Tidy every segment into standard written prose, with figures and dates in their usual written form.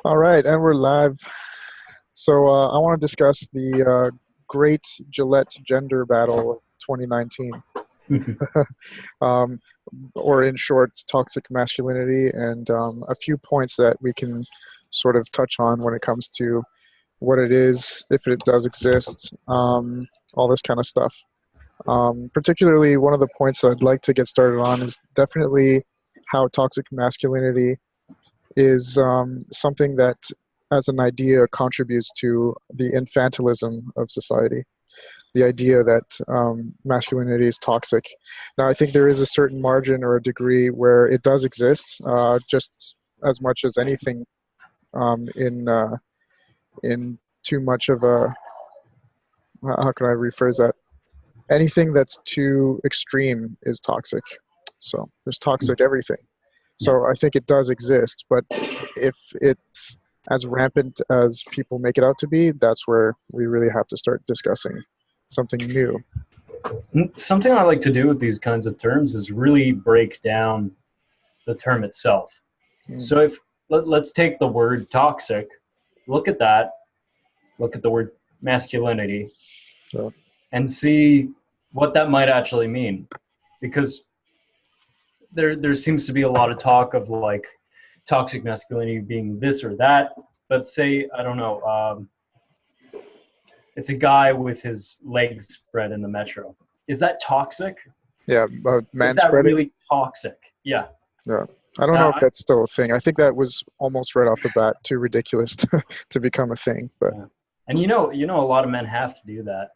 All right, and we're live. So I want to discuss the Great Gillette Gender Battle of 2019, um, or in short, toxic masculinity, and a few points that we can sort of touch on when it comes to what it is, if it does exist, all this kind of stuff. Particularly, one of the points that I'd like to get started on is definitely how toxic masculinity is something that, as an idea, contributes to the infantilism of society. The idea that masculinity is toxic. Now, I think there is a certain margin or a degree where it does exist, just as much as anything in too much of a, how can I rephrase that? Anything that's too extreme is toxic. So there's toxic everything. So I think it does exist, but if it's as rampant as people make it out to be, that's where we really have to start discussing something new. Something I like to do with these kinds of terms is really break down the term itself. So if let's take the word toxic, look at that, look at the word masculinity, and see what that might actually mean. Because there seems to be a lot of talk of like toxic masculinity being this or that, but say, I don't know, it's a guy with his legs spread in the metro. Is that toxic? Yeah, man Is that spreading. really toxic? Yeah. Yeah, I don't know if that's still a thing. I think that was almost right off the bat too ridiculous to become a thing. But and you know, a lot of men have to do that.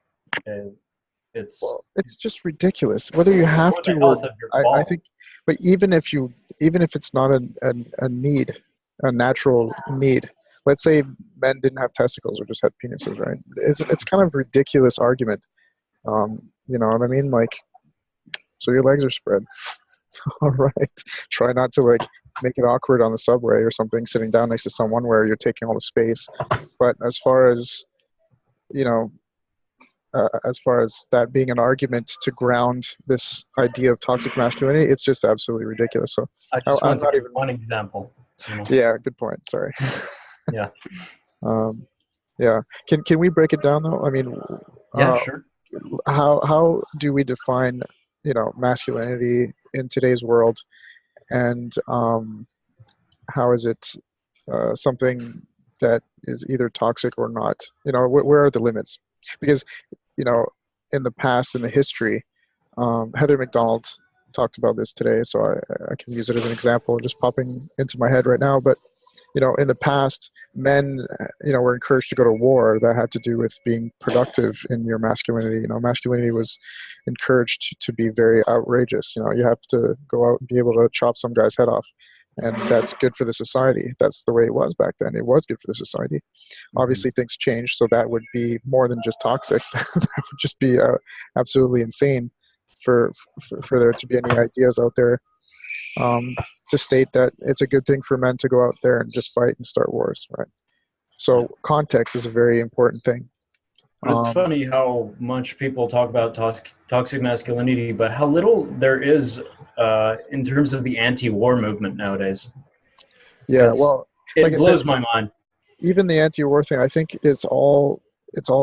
It's just ridiculous. Whether you have to, or I think. But even if it's not a need, a natural need. Let's say men didn't have testicles or just had penises, right? It's kind of a ridiculous argument. You know what I mean? Like, so your legs are spread. All right. Try not to like make it awkward on the subway or something, sitting down next to someone where you're taking all the space. But as far as, you know, as far as that being an argument to ground this idea of toxic masculinity, it's just absolutely ridiculous. So I just want to give one example. You know? Yeah, good point. Sorry. Yeah. Yeah. Can we break it down though? I mean, yeah, sure. How do we define, masculinity in today's world, and how is it something that is either toxic or not? Where are the limits? Because in the past, in the history, Heather McDonald talked about this today, so I can use it as an example, just popping into my head right now. But in the past, men, were encouraged to go to war. That had to do with being productive in your masculinity. Masculinity was encouraged to be very outrageous. You have to go out and be able to chop some guy's head off. And that's good for the society. That's the way it was back then. It was good for the society. Obviously, things changed, so that would be more than just toxic. That would just be absolutely insane for there to be any ideas out there to state that it's a good thing for men to go out there and just fight and start wars, right? So context is a very important thing. It's funny how much people talk about toxic masculinity, but how little there is in terms of the anti-war movement nowadays. Yeah, well, it blows my mind. Even the anti-war thing, I think it's all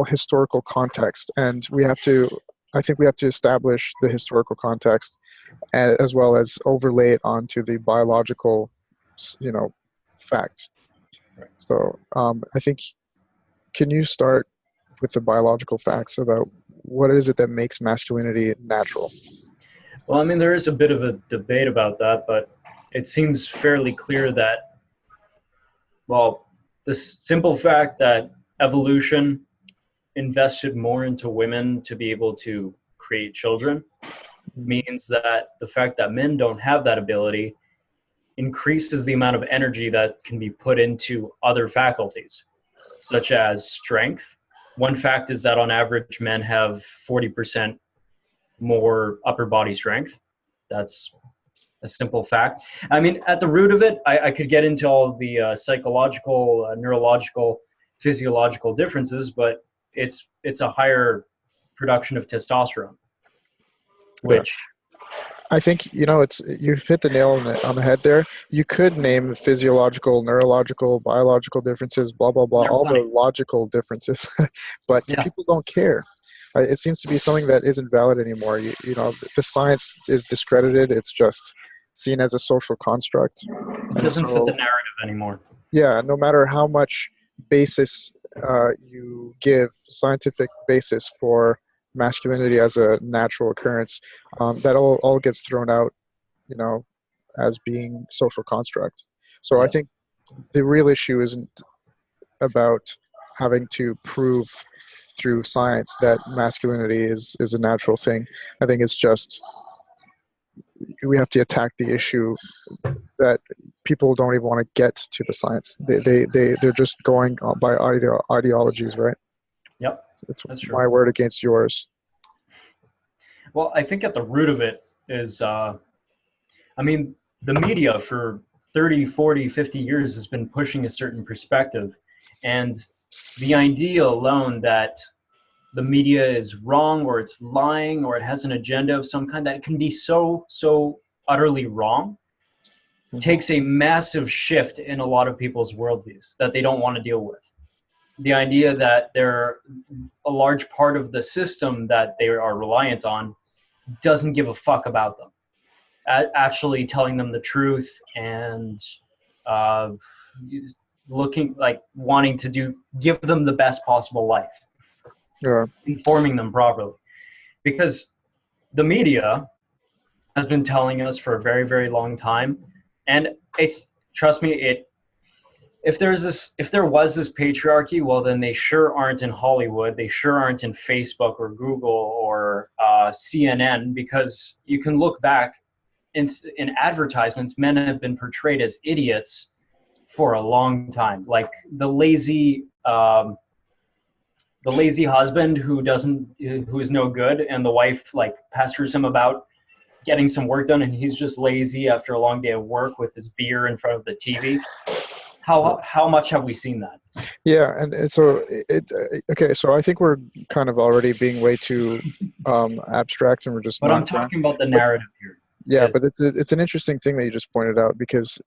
historical context, and I think we have to establish the historical context, as well as overlay it onto the biological, facts. Right. So I think, can you start with the biological facts about what is it that makes masculinity natural? Well, I mean, there is a bit of a debate about that, but it seems fairly clear that, well, the simple fact that evolution invested more into women to be able to create children means that the fact that men don't have that ability increases the amount of energy that can be put into other faculties, such as strength. One fact is that on average, men have 40% more upper body strength. That's a simple fact. I mean, at the root of it, I could get into all of the psychological, neurological, physiological differences, but it's a higher production of testosterone, which I think it's you've hit the nail on the head there. You could name physiological, neurological, biological differences, blah blah blah, There are all the plenty. logical differences, but Yeah, people don't care. It seems to be something that isn't valid anymore. The science is discredited. It's just seen as a social construct, it and doesn't fit the so narrative anymore. yeah, no matter how much basis you give scientific basis for masculinity as a natural occurrence, that all gets thrown out, you know, as being social construct. So I Yeah. think the real issue isn't about having to prove through science that masculinity is a natural thing. I think it's just we have to attack the issue that people don't even want to get to the science. They're just going by ideologies, right? Yep. It's That's true. my word against yours. Well, I think at the root of it is, I mean, the media for 30, 40, 50 years has been pushing a certain perspective. And the idea alone that the media is wrong or it's lying or it has an agenda of some kind that can be so utterly wrong Mhm. takes a massive shift in a lot of people's worldviews that they don't want to deal with. The idea that they're a large part of the system that they are reliant on doesn't give a fuck about them. Actually telling them the truth and uh, looking like wanting to give them the best possible life, Yeah, informing them properly. Because the media has been telling us for a very, very long time. And it's, trust me, if there was this patriarchy, well, then they sure aren't in Hollywood. They sure aren't in Facebook or Google or CNN, because you can look back in advertisements, men have been portrayed as idiots for a long time. Like the lazy husband who is no good, and the wife like pesters him about getting some work done, and he's just lazy after a long day of work with his beer in front of the TV. How much have we seen that? yeah, and so okay. So I think we're kind of already being way too abstract, and we're just But I'm not going. talking about the But narrative here. yeah, but Is it's an interesting thing that you just pointed out because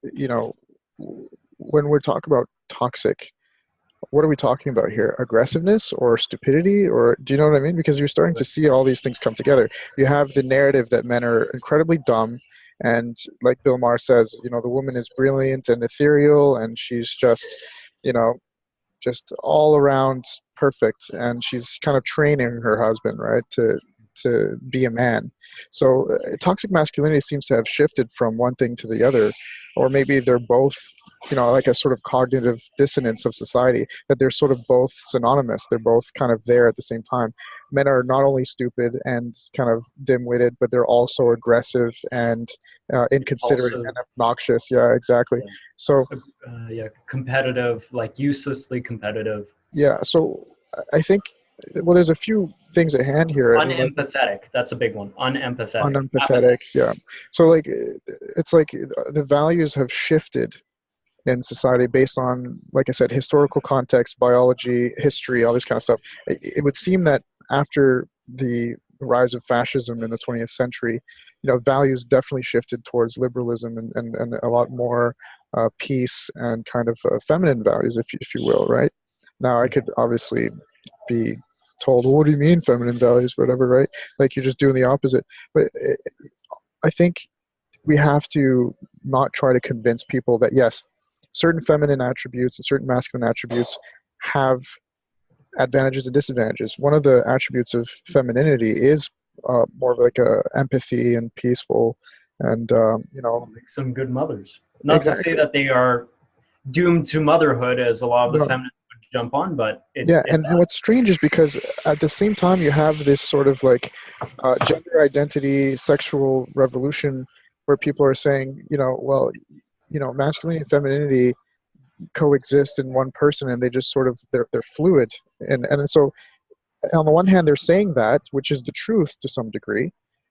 when we talk about toxic, what are we talking about here? Aggressiveness or stupidity, or do you know what I mean? Because you're starting to see all these things come together. You have the narrative that men are incredibly dumb, and like Bill Maher says, the woman is brilliant and ethereal, and she's just, you know, just all around perfect, and she's kind of training her husband, right, to be a man. So toxic masculinity seems to have shifted from one thing to the other, or maybe they're both, like a sort of cognitive dissonance of society, that they're sort of both synonymous. They're both kind of there at the same time. Men are not only stupid and kind of dim-witted, but they're also aggressive and inconsiderate also and obnoxious. Yeah, exactly. yeah, So yeah, competitive, like uselessly competitive, yeah, so I think, well, there's a few things at hand here. I mean, like unempathetic. That's a big one. Unempathetic, unempathetic, apathetic. yeah. So like it's like the values have shifted in society based on, like I said, historical context, biology, history, all this kind of stuff. It would seem that after the rise of fascism in the 20th century, values definitely shifted towards liberalism and a lot more peace and kind of feminine values, if you will, right? Now, I could obviously be told, well, what do you mean feminine values, whatever, right? Like you're just doing the opposite. But I think we have to not try to convince people that, yes, certain feminine attributes and certain masculine attributes have advantages and disadvantages. One of the attributes of femininity is more of like a empathy and peaceful, and Make some good mothers. Not to say exactly. that they are doomed to motherhood, as a lot of the No, feminists would jump on, but yeah, and what's strange is because at the same time you have this sort of like gender identity, sexual revolution, where people are saying, well, masculinity and femininity coexist in one person, and they just sort of they're fluid, and so on the one hand they're saying that, which is the truth to some degree,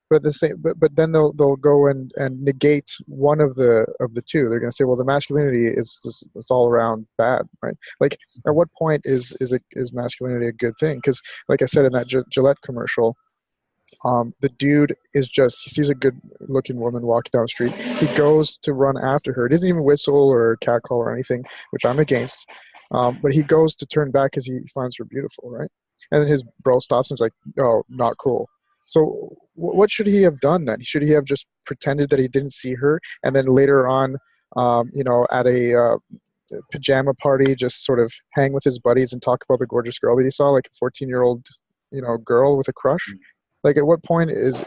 but the same but then they'll go and negate one of the two. They're going to say, well, the masculinity is just, it's all around bad, right? Like at what point is masculinity a good thing? Because like I said in that Gillette commercial, The dude is just, he sees a good looking woman walking down the street. He goes to run after her. He doesn't even whistle or catcall or anything, which I'm against. But he goes to turn back because he finds her beautiful, right? And then his bro stops him. He's like, "Oh, not cool." So what should he have done then? Should he have just pretended that he didn't see her, and then later on, at a pajama party, just sort of hang with his buddies and talk about the gorgeous girl that he saw, like a 14-year-old, girl with a crush? Like, at what point is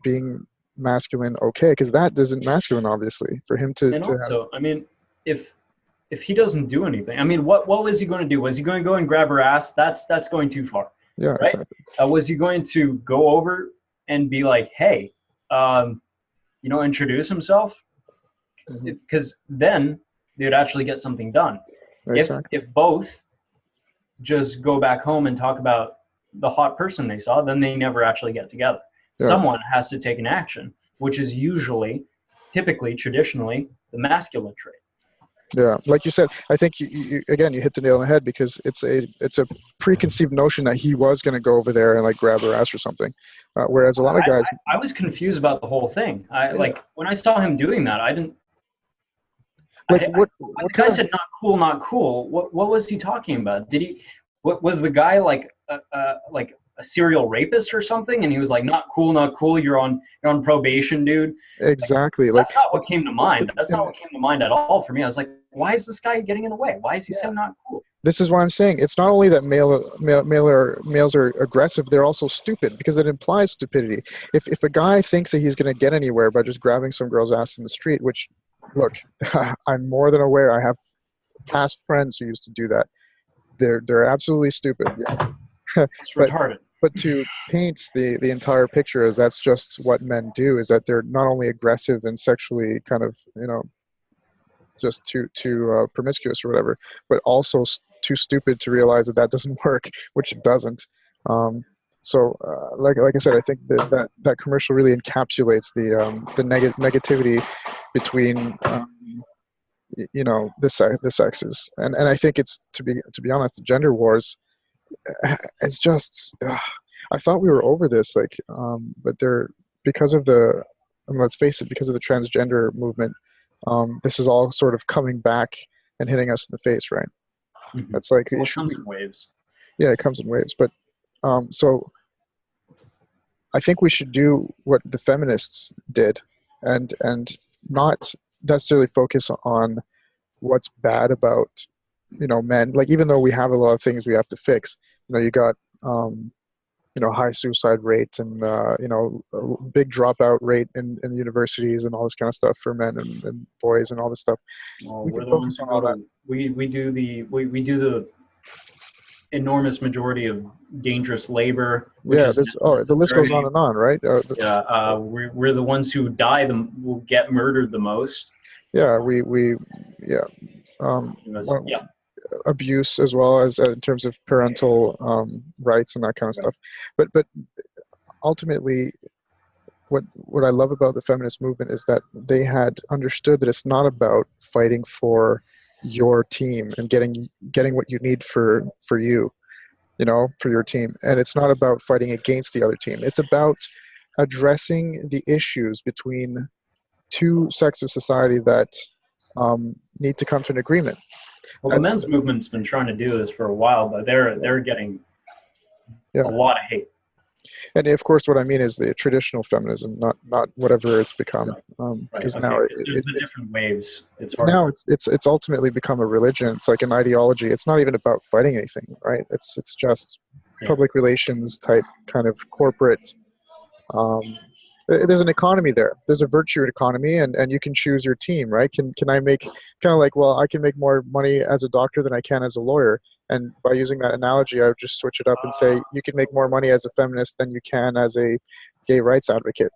being masculine okay? Because that isn't masculine, obviously, for him to And have. also, I mean, if he doesn't do anything, I mean, what was he going to do? Was he going to go and grab her ass? That's going too far, Yeah, right? exactly. Was he going to go over and be like, hey, introduce himself? Because then they would actually get something done. Exactly. If both just go back home and talk about the hot person they saw, then they never actually get together. Yeah. Someone has to take an action, which is typically, traditionally, the masculine trait. Yeah, like you said, I think you again, you hit the nail on the head, because it's a preconceived notion that he was going to go over there and like grab her ass or something, whereas a lot of guys. I was confused about the whole thing. Like when I saw him doing that, I didn't. Like what the guy said not cool, not cool. What was he talking about? Did he? What was the guy like a serial rapist or something? And he was like, not cool, not cool. You're on probation, dude. Exactly. That's not what came to mind. That's not what came to mind at all for me. I was like, why is this guy getting in the way? Why is he saying not cool? This is why I'm saying it's not only that males are aggressive, they're also stupid, because it implies stupidity. If a guy thinks that he's going to get anywhere by just grabbing some girl's ass in the street, which, look, I'm more than aware. I have past friends who used to do that. They're absolutely stupid. Yes. It's retarded. But to paint the entire picture as that's just what men do, is that they're not only aggressive and sexually kind of, just too promiscuous or whatever, but also too stupid to realize that doesn't work, which it doesn't. Like I said, I think that commercial really encapsulates the negativity between the sexes, and I think it's, to be honest, the gender wars. It's just, I thought we were over this, but because of let's face it, because of the transgender movement, this is all sort of coming back and hitting us in the face, right? Mm-hmm. That's like, it comes in waves. Yeah, it comes in waves. But so I think we should do what the feminists did, and not necessarily focus on what's bad about men. Like, even though we have a lot of things we have to fix, you got high suicide rate, and big dropout rate in universities, and all this kind of stuff for men and boys, and all this stuff. Well, we're the ones who we do the enormous majority of dangerous labor. Yeah, the list goes on and on, right? We're the ones who will get murdered the most. Yeah, abuse, as well as in terms of parental rights and that kind of stuff. But ultimately, what I love about the feminist movement is that they had understood that it's not about fighting for your team and getting what you need for you, for your team, and it's not about fighting against the other team. It's about addressing the issues between two sects of society that need to come to an agreement. Well, the men's movement's been trying to do this for a while, but they're getting a lot of hate. And of course, what I mean is the traditional feminism, not whatever it's become. Because now there's the different waves. It's hard. Now it's ultimately become a religion. It's like an ideology. It's not even about fighting anything, right? It's just public relations type kind of corporate. There's an economy there. There's a virtue economy, and you can choose your team, right? Can I make, it's kind of like, well, I can make more money as a doctor than I can as a lawyer. And by using that analogy, I would just switch it up and say, you can make more money as a feminist than you can as a gay rights advocate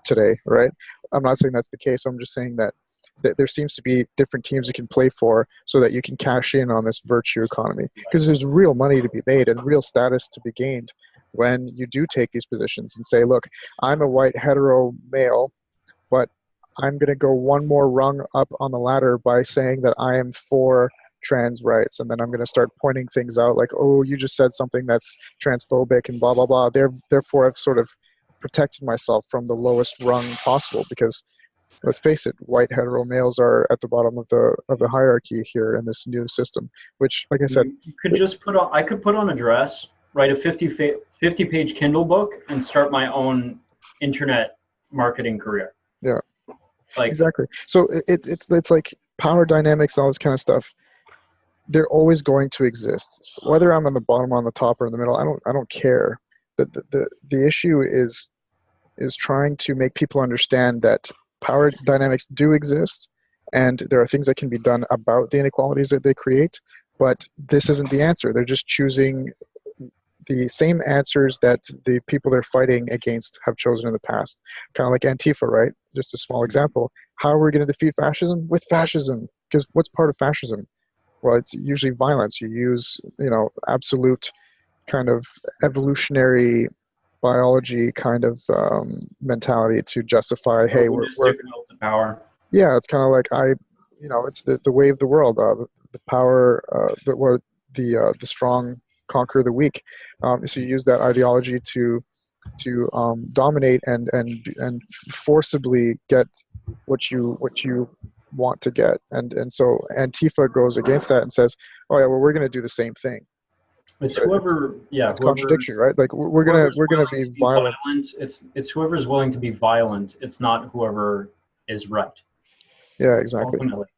today, right? I'm not saying that's the case. I'm just saying that there seems to be different teams you can play for so that you can cash in on this virtue economy, because there's real money to be made and real status to be gained when you do take these positions and say, look, I'm a white hetero male, but I'm going to go one more rung up on the ladder by saying that I am for trans rights, and then I'm going to start pointing things out like, oh, you just said something that's transphobic and blah blah blah. Therefore, I've sort of protected myself from the lowest rung possible, because let's face it, white hetero males are at the bottom of the hierarchy here in this new system. Which, like I said, You could just put on. I could put on a dress, write a 50-page Kindle book, and start my own internet marketing career. yeah, Like, exactly. So it's like power dynamics and all this kind of stuff. They're always going to exist, whether I'm on the bottom, on the top, or in the middle. I don't care. The issue is trying to make people understand that power dynamics do exist, and there are things that can be done about the inequalities that they create. But this isn't the answer. They're just choosing the same answers that the people they're fighting against have chosen in the past. Kind of like Antifa, right? Just a small example. How are we going to defeat fascism? With fascism. Because what's part of fascism? Well, it's usually violence. You use, absolute kind of evolutionary biology kind of mentality to justify, hey, we're will to power. yeah, it's kind of like it's the way of the world. The power, the strong conquer the weak. So you use that ideology to dominate and forcibly get what you want to get. And so Antifa goes against that and says, oh yeah, well, we're going to do the same thing. It's But whoever, it's contradiction, right? Like we're gonna be violent. It's whoever's willing to be violent. It's not whoever is right. Yeah, exactly. Ultimately.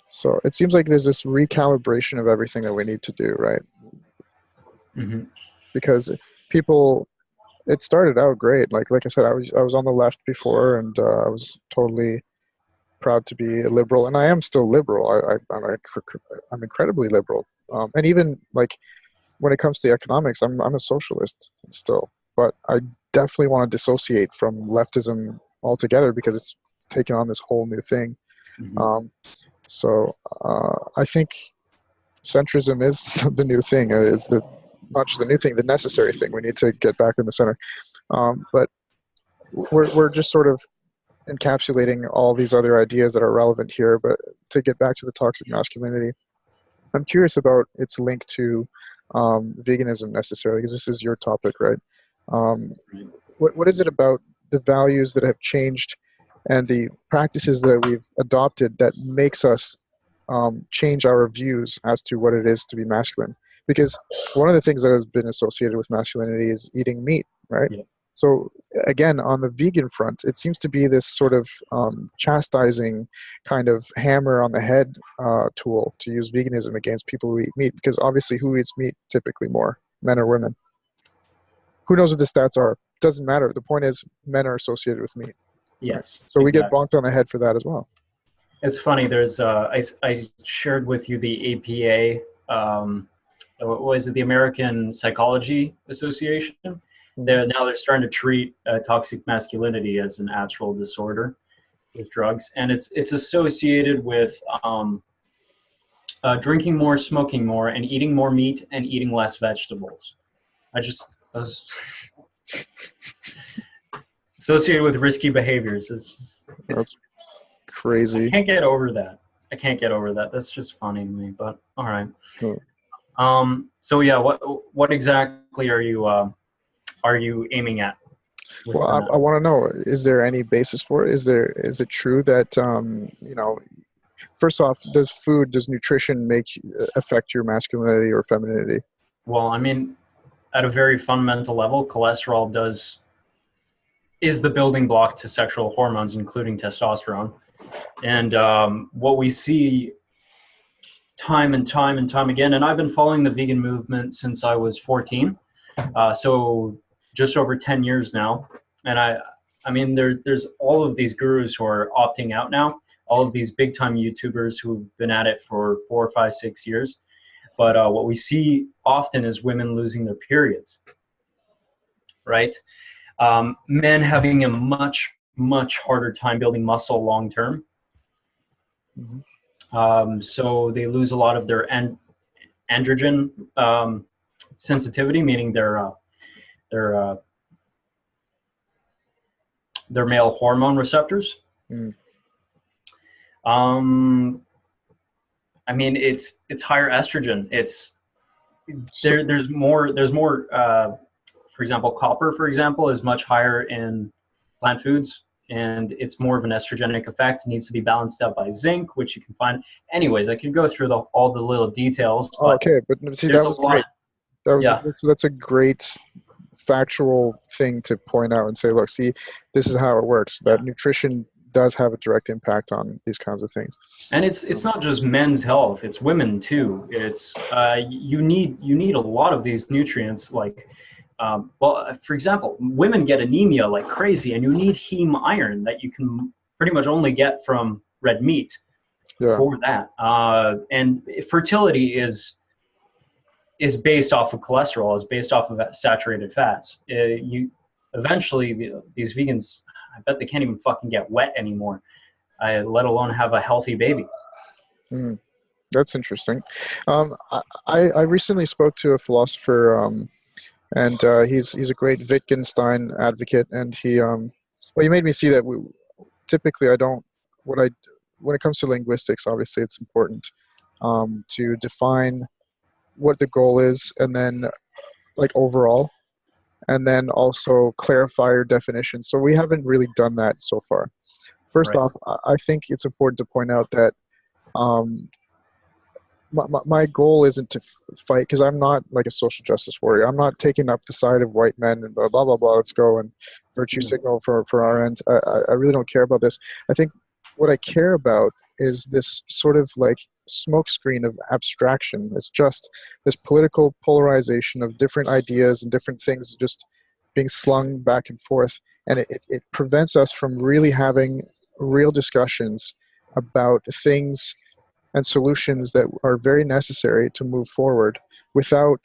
So it seems like there's this recalibration of everything that we need to do, right? Mm-hmm. Because people, it started out great. Like I said, I was on the left before, and I was totally proud to be a liberal, and I am still liberal. I'm incredibly liberal, and even like when it comes to economics, I'm a socialist still. But I definitely want to dissociate from leftism altogether, because it's taken on this whole new thing. Mm-hmm. So I think centrism is the new thing. Is the not just the new thing, the necessary thing. We need to get back in the center. But we're just sort of encapsulating all these other ideas that are relevant here. But to get back to the toxic masculinity, I'm curious about its link to veganism necessarily, because this is your topic, right? What is it about the values that have changed and the practices that we've adopted that makes us change our views as to what it is to be masculine? Because one of the things that has been associated with masculinity is eating meat, right? Yeah. So again, on the vegan front, it seems to be this sort of chastising kind of hammer on the head tool to use veganism against people who eat meat, because obviously who eats meat typically more, men or women? Who knows what the stats are? Doesn't matter. The point is men are associated with meat. Yes. So we exactly. get bonked on the head for that as well. It's funny. There's I shared with you the APA. What was it? The American Psychology Association. They're starting to treat toxic masculinity as an actual disorder with drugs, and it's associated with drinking more, smoking more, and eating more meat and eating less vegetables. I was associated with risky behaviors. That's crazy. I can't get over that. That's just funny to me. But all right. So yeah, what exactly are you aiming at? Well, I want to know: is there any basis for it? Is it true that first off, does nutrition affect your masculinity or femininity? Well, I mean, at a very fundamental level, cholesterol is the building block to sexual hormones, including testosterone. And what we see time and time and time again, and I've been following the vegan movement since I was 14, so just over 10 years now. And I mean, there's all of these gurus who are opting out now, all of these big time YouTubers who've been at it for 4, 5, 6 years. But what we see often is women losing their periods, right? Men having a much, much harder time building muscle long term. Mm-hmm. So they lose a lot of their androgen sensitivity, meaning their male hormone receptors. Mm. I mean, it's higher estrogen. It's So, there's more. For example, copper, for example, is much higher in plant foods, and it's more of an estrogenic effect. It needs to be balanced out by zinc, which you can find. Anyways, I could go through all the little details, but okay, but see, there's that a was great. lot. Yeah, That's a great factual thing to point out and say, look, see, this is how it works. yeah. That nutrition does have a direct impact on these kinds of things. And it's Um, not just men's health; it's women too. It's you need a lot of these nutrients. Like, for example, women get anemia like crazy, and you need heme iron that you can pretty much only get from red meat yeah. for that. And fertility is based off of cholesterol, is based off of saturated fats. You eventually these vegans, I bet they can't even fucking get wet anymore, let alone have a healthy baby. Mm, that's interesting. I recently spoke to a philosopher, and he's a great Wittgenstein advocate, and well, he made me see that typically I don't what I when it comes to linguistics, obviously it's important to define what the goal is, and then like overall, and then also clarify your definition. So we haven't really done that so far. First Right. off, I think it's important to point out that um, my goal isn't to fight, because I'm not like a social justice warrior. I'm not taking up the side of white men and blah blah blah. Let's go and virtue Mm. signal for our end. I really don't care about this. I think what I care about is this sort of like smokescreen of abstraction. It's just this political polarization of different ideas and different things just being slung back and forth, and it prevents us from really having real discussions about things and solutions that are very necessary to move forward without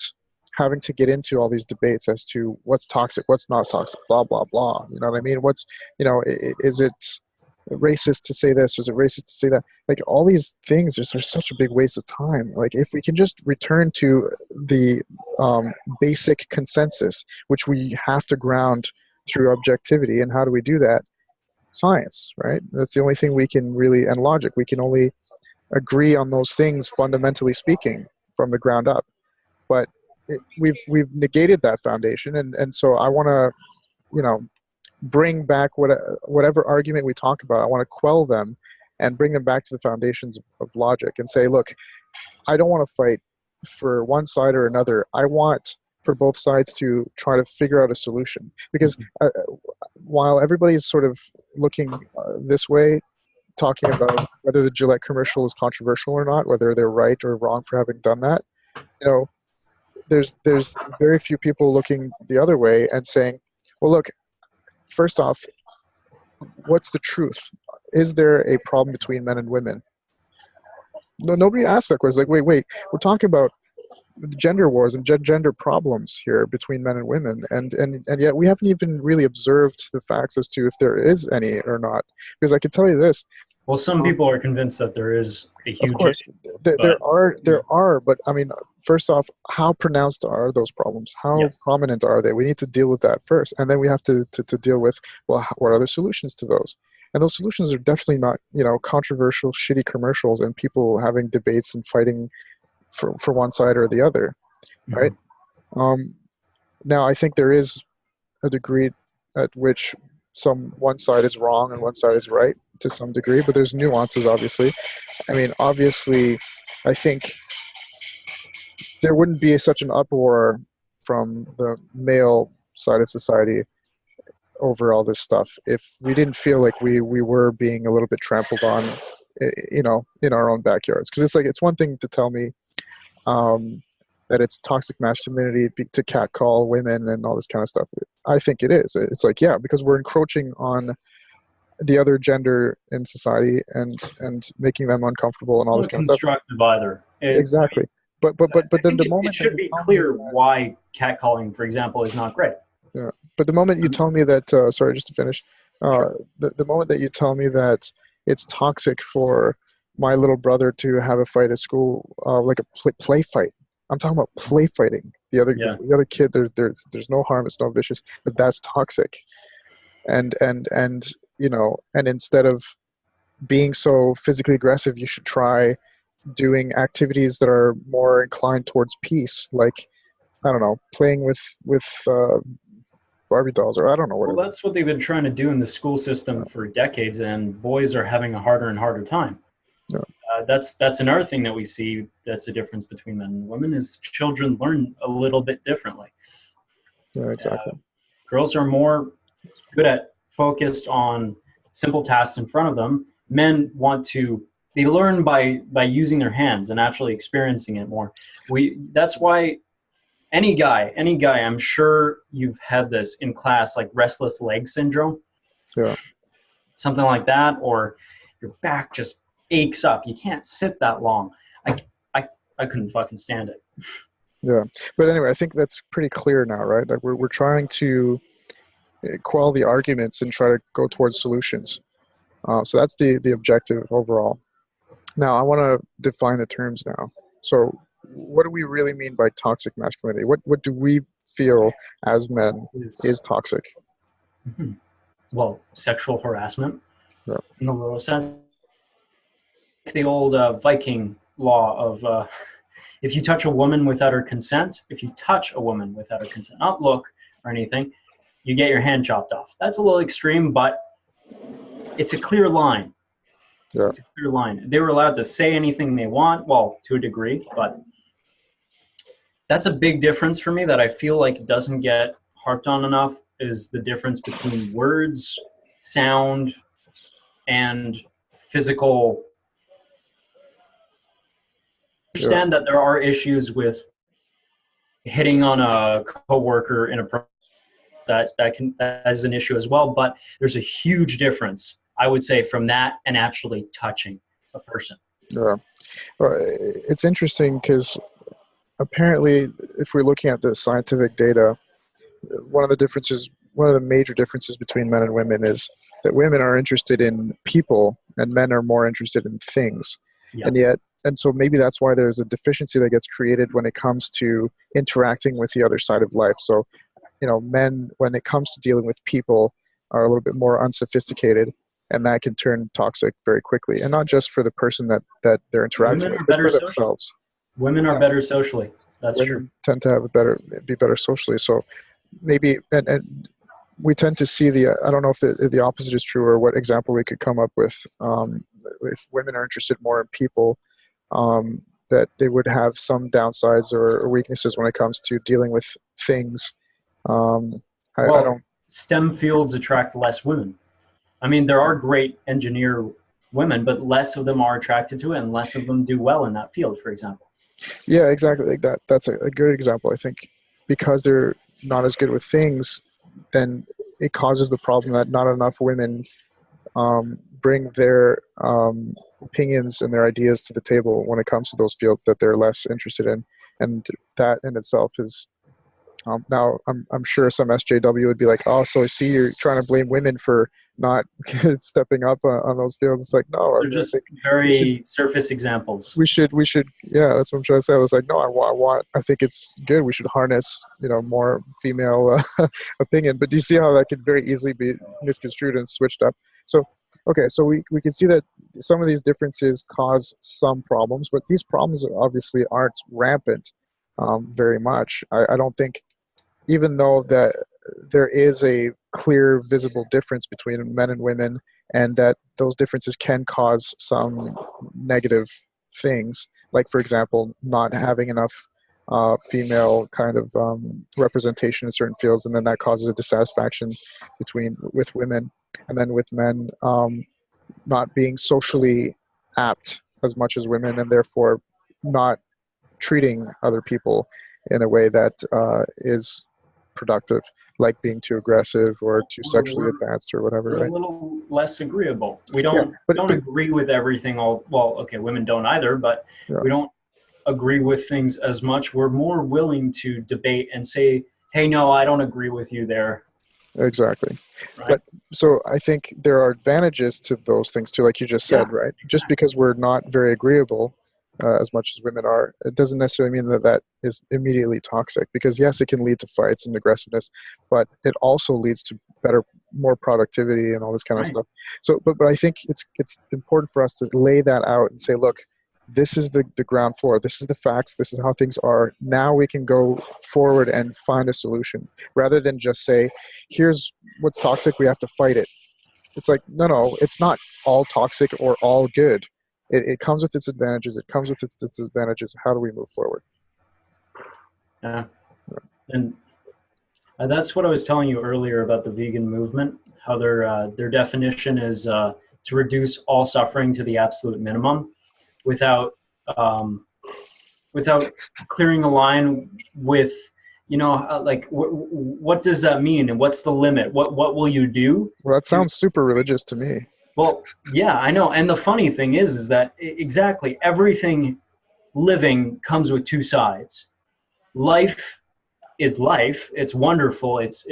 having to get into all these debates as to what's toxic, what's not toxic, blah blah blah. You know what I mean? Is it racist to say this? Is it racist to say that? Like all these things are such a big waste of time. Like if we can just return to the basic consensus, which we have to ground through objectivity, and how do we do that? Science, right? That's the only thing we can really, and logic. We can only agree on those things fundamentally speaking from the ground up, but we've negated that foundation, and so I want to bring back whatever argument we talk about. I want to quell them and bring them back to the foundations of logic and say, look, I don't want to fight for one side or another. I want for both sides to try to figure out a solution, because while everybody's sort of looking this way, talking about whether the Gillette commercial is controversial or not, whether they're right or wrong for having done that. You know, there's very few people looking the other way and saying, well, look, first off, what's the truth? Is there a problem between men and women? No, nobody asked that question. Like, wait, we're talking about gender wars and gender problems here between men and women, and yet we haven't even really observed the facts as to if there is any or not. Because I can tell you this. Well, some people are convinced that there is a Of huge course, issue, but there are, but I mean, first off, how pronounced are those problems? yeah. How prominent are they? We need to deal with that first, and then we have to deal with, well, what are the solutions to those? And those solutions are definitely not, controversial, shitty commercials and people having debates and fighting for one side or the other, right? Mhm. Um, Now, I think there is a degree at which one side is wrong and one side is right to some degree, but there's nuances, obviously. I mean, obviously, I think there wouldn't be such an uproar from the male side of society over all this stuff if we didn't feel like we were being a little bit trampled on, in our own backyards. Because it's like, it's one thing to tell me that it's toxic masculinity to catcall women and all this kind of stuff. I think it is. It's like, yeah, because we're encroaching on the other gender in society and making them uncomfortable and It's all this not kind of stuff. constructive either. Exactly. But I then think the it moment that should you be tell me clear that, why catcalling, for example, is not great. yeah, but the moment you tell me that, sorry, just to finish, uh, Sure. the moment that you tell me that it's toxic for my little brother to have a fight at school, like a play fight. I'm talking about play fighting. Yeah. The other kid, there's no harm. It's no vicious, but that's toxic. And and instead of being so physically aggressive, you should try doing activities that are more inclined towards peace, like, I don't know, playing with Barbie dolls, or I don't know, Well, whatever. that's what they've been trying to do in the school system for decades, and boys are having a harder and harder time. Yeah, That's another thing that we see that's a difference between men and women is children learn a little bit differently. yeah, exactly. Girls are more good at focused on simple tasks in front of them. Men want to they learn by using their hands and actually experiencing it more. That's why any guy, I'm sure you've had this in class, like restless leg syndrome, Yeah, something like that, or your back just aches up. You can't sit that long. I, I, I couldn't fucking stand it. yeah. But anyway, I think that's pretty clear now, right? Like we're trying to quell the arguments and try to go towards solutions. So that's the objective overall. Now, I want to define the terms now. So, what do we really mean by toxic masculinity? What do we feel as men Is is toxic? well, sexual harassment Yeah, in the literal sense. The old Viking law of if you touch a woman without her consent, if you touch a woman without her consent, not look or anything, you get your hand chopped off. That's a little extreme, but it's a clear line. yeah, It's a clear line. They were allowed to say anything they want, well, to a degree, but that's a big difference for me that I feel like doesn't get harped on enough is the difference between words, sound, and physical. I yeah, understand that there are issues with hitting on a coworker in a that is an issue as well, but there's a huge difference, I would say, from that and actually touching a person. yeah. It's interesting because apparently, if we're looking at the scientific data, one of the major differences between men and women is that women are interested in people and men are more interested in things. Yeah. And so maybe that's why there's a deficiency that gets created when it comes to interacting with the other side of life. So, men, when it comes to dealing with people, are a little bit more unsophisticated, and that can turn toxic very quickly. And not just for the person that they're interacting Women with, are but better for socially. themselves. Women are Yeah, better socially. That's true. women tend to have be better socially. So maybe, and we tend to see I don't know if the opposite is true or what example we could come up with. If women are interested more in people, that they would have some downsides or weaknesses when it comes to dealing with things. I Well, don't. STEM fields attract less women. I mean, there are great engineer women, but less of them are attracted to it and less of them do well in that field, for example. Yeah, exactly like that. That's a good example. I think because they're not as good with things, then it causes the problem that not enough women bring their opinions and their ideas to the table when it comes to those fields that they're less interested in, and that in itself is. Now, I'm sure some SJW would be like, "Oh, so I see you're trying to blame women for not stepping up on those fields." It's like, no, I They're mean, I just think we should very surface examples. yeah, that's what I'm trying to say. I was like, no, I think it's good. We should harness more female opinion. But do you see how that could very easily be misconstrued and switched up? So okay, so we can see that some of these differences cause some problems, but these problems obviously aren't rampant very much. I don't think, even though that there is a clear visible difference between men and women, and that those differences can cause some negative things, like for example not having enough female kind of representation in certain fields, and then that causes a dissatisfaction with women, and then with men not being socially apt as much as women, and therefore not treating other people in a way that is productive, like being too aggressive or too sexually We're, advanced or whatever, we're a right? little less agreeable. We Yeah, don't agree with everything. All well, okay, women don't either, but yeah, we don't agree with things as much. We're more willing to debate and say, "Hey, no, I don't agree with you there." exactly. Right? But so I think there are advantages to those things too, like you just Yeah. said, right? Just because we're not very agreeable as much as women are, it doesn't necessarily mean that that is immediately toxic. Because yes, it can lead to fights and aggressiveness, but it also leads to more productivity and all this kind of Right. stuff. So, but I think it's important for us to lay that out and say, look, this is the ground floor. This is the facts. This is how things are. Now we can go forward and find a solution rather than just say, here's what's toxic. We have to fight it. It's like, no, it's not all toxic or all good. It comes with its advantages. It comes with its disadvantages. How do we move forward? Yeah. And that's what I was telling you earlier about the vegan movement, how their definition is to reduce all suffering to the absolute minimum without clearing a line with, like what does that mean and what's the limit? What will you do? Well, that sounds super religious to me. Well, yeah, I know. And the funny thing is that exactly everything living comes with two sides. Life is life. It's wonderful. It's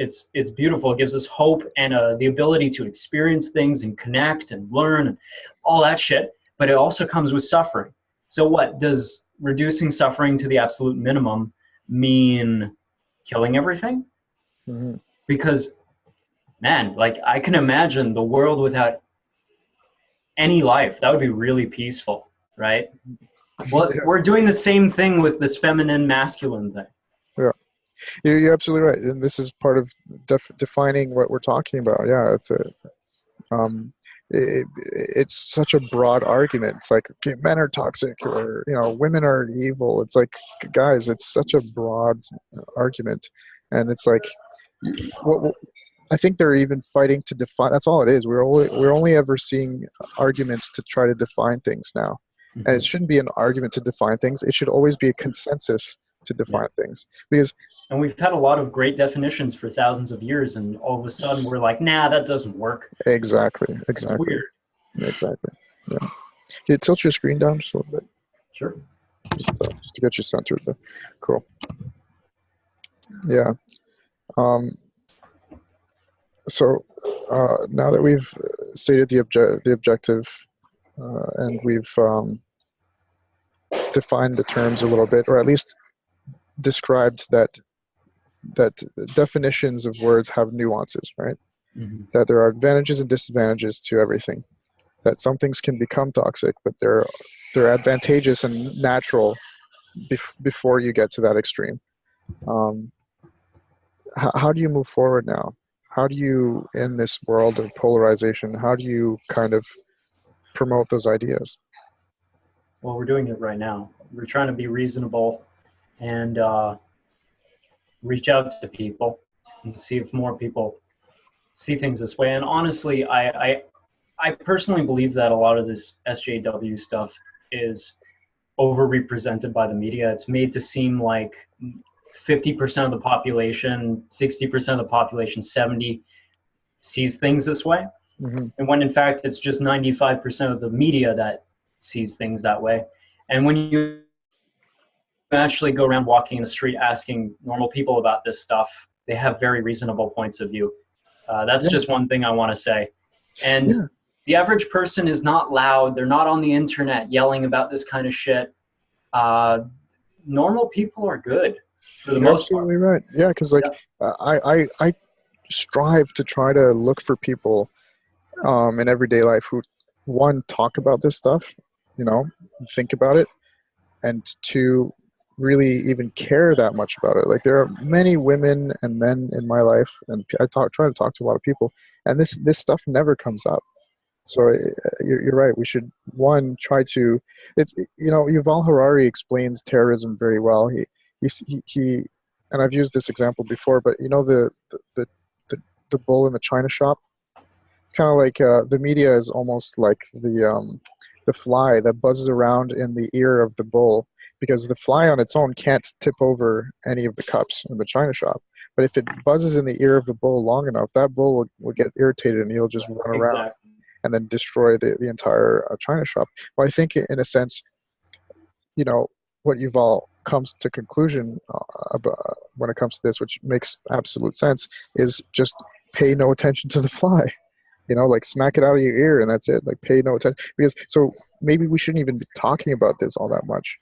beautiful. It gives us hope and the ability to experience things and connect and learn and all that shit. But it also comes with suffering. So what does reducing suffering to the absolute minimum mean? Killing everything? Mm-hmm. Because, man, like I can imagine the world without any life. That would be really peaceful, right? Well, Yeah. we're doing the same thing with this feminine masculine thing. Yeah, you're absolutely right, and this is part of defining what we're talking about. Yeah, it's such a broad argument. It's like, okay, men are toxic, or women are evil. It's like, guys, it's such a broad argument, and it's like, what I think they're even fighting to define. That's all it is. We're only ever seeing arguments to try to define things now, and it shouldn't be an argument to define things. It should always be a consensus to define things, because and we've had a lot of great definitions for thousands of years, and all of a sudden we're like, nah, that doesn't work. Exactly. It's weird. Exactly. Yeah. Can you tilt your screen down just a little bit? Sure. Just to get you centered there. Cool. Yeah. So now that we've stated the objective, and we've defined the terms a little bit, or at least described that definitions of words have nuances, right? Mm-hmm. That there are advantages and disadvantages to everything. That some things can become toxic, but they're advantageous and natural before you get to that extreme. How do you move forward now? How do you, in this world of polarization, how do you kind of promote those ideas? Well, we're doing it right now. We're trying to be reasonable and reach out to people and see if more people see things this way. And honestly, I personally believe that a lot of this SJW stuff is overrepresented by the media. It's made to seem like 50% of the population, 60% of the population, 70 sees things this way. Mm-hmm. And when in fact it's just 95% of the media that sees things that way. And when you actually go around walking in the street asking normal people about this stuff, they have very reasonable points of view. That's just one thing I want to say. And the average person is not loud. They're not on the internet yelling about this kind of shit. Normal people are good for the most part. Absolutely right. Yeah, because I strive to try to look for people in everyday life who, one, talk about this stuff, think about it, and two, really even care that much about it. Like, there are many women and men in my life, and I try to talk to a lot of people, and this stuff never comes up. So you're right. We should, one, try to. It's Yuval Harari explains terrorism very well. He and I've used this example before, but the bull in the china shop. It's kind of like the media is almost like the fly that buzzes around in the ear of the bull, because the fly on its own can't tip over any of the cups in the china shop. But if it buzzes in the ear of the bull long enough, that bull will get irritated and he'll just run around and then destroy the entire china shop. Well, I think in a sense, what Yuval comes to conclusion about when it comes to this, which makes absolute sense, is just pay no attention to the fly. Like, smack it out of your ear and that's it. Like, pay no attention. Because so maybe we shouldn't even be talking about this all that much.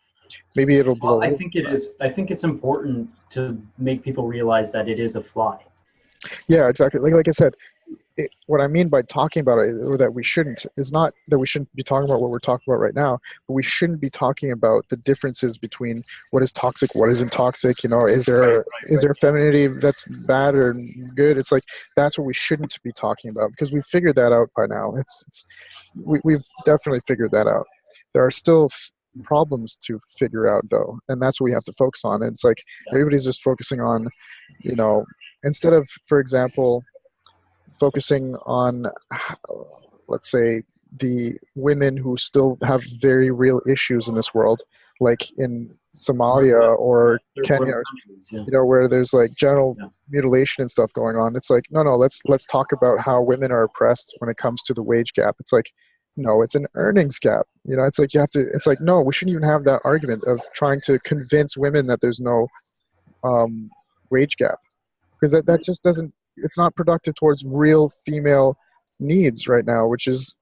Maybe it'll blow. Well, I think it is. I think it's important to make people realize that it is a fly. Yeah, exactly. Like I said, what I mean by talking about it, or that we shouldn't, is not that we shouldn't be talking about what we're talking about right now, but we shouldn't be talking about the differences between what is toxic, what isn't toxic. You know, is there femininity that's bad or good? It's like that's what we shouldn't be talking about, because we've figured that out by now. We've definitely figured that out. There are still problems to figure out though, and that's what we have to focus on. And it's like everybody's just focusing on, you know, instead of, for example, focusing on, let's say, the women who still have very real issues in this world, like in Somalia or Kenya, Yeah. you know, where there's like genital mutilation and stuff going on. It's like, no, let's talk about how women are oppressed when it comes to the wage gap. It's like, no, it's an earnings gap. You know, it's like it's like, no, we shouldn't even have that argument of trying to convince women that there's no wage gap, because that just doesn't, it's not productive towards real female needs right now, which is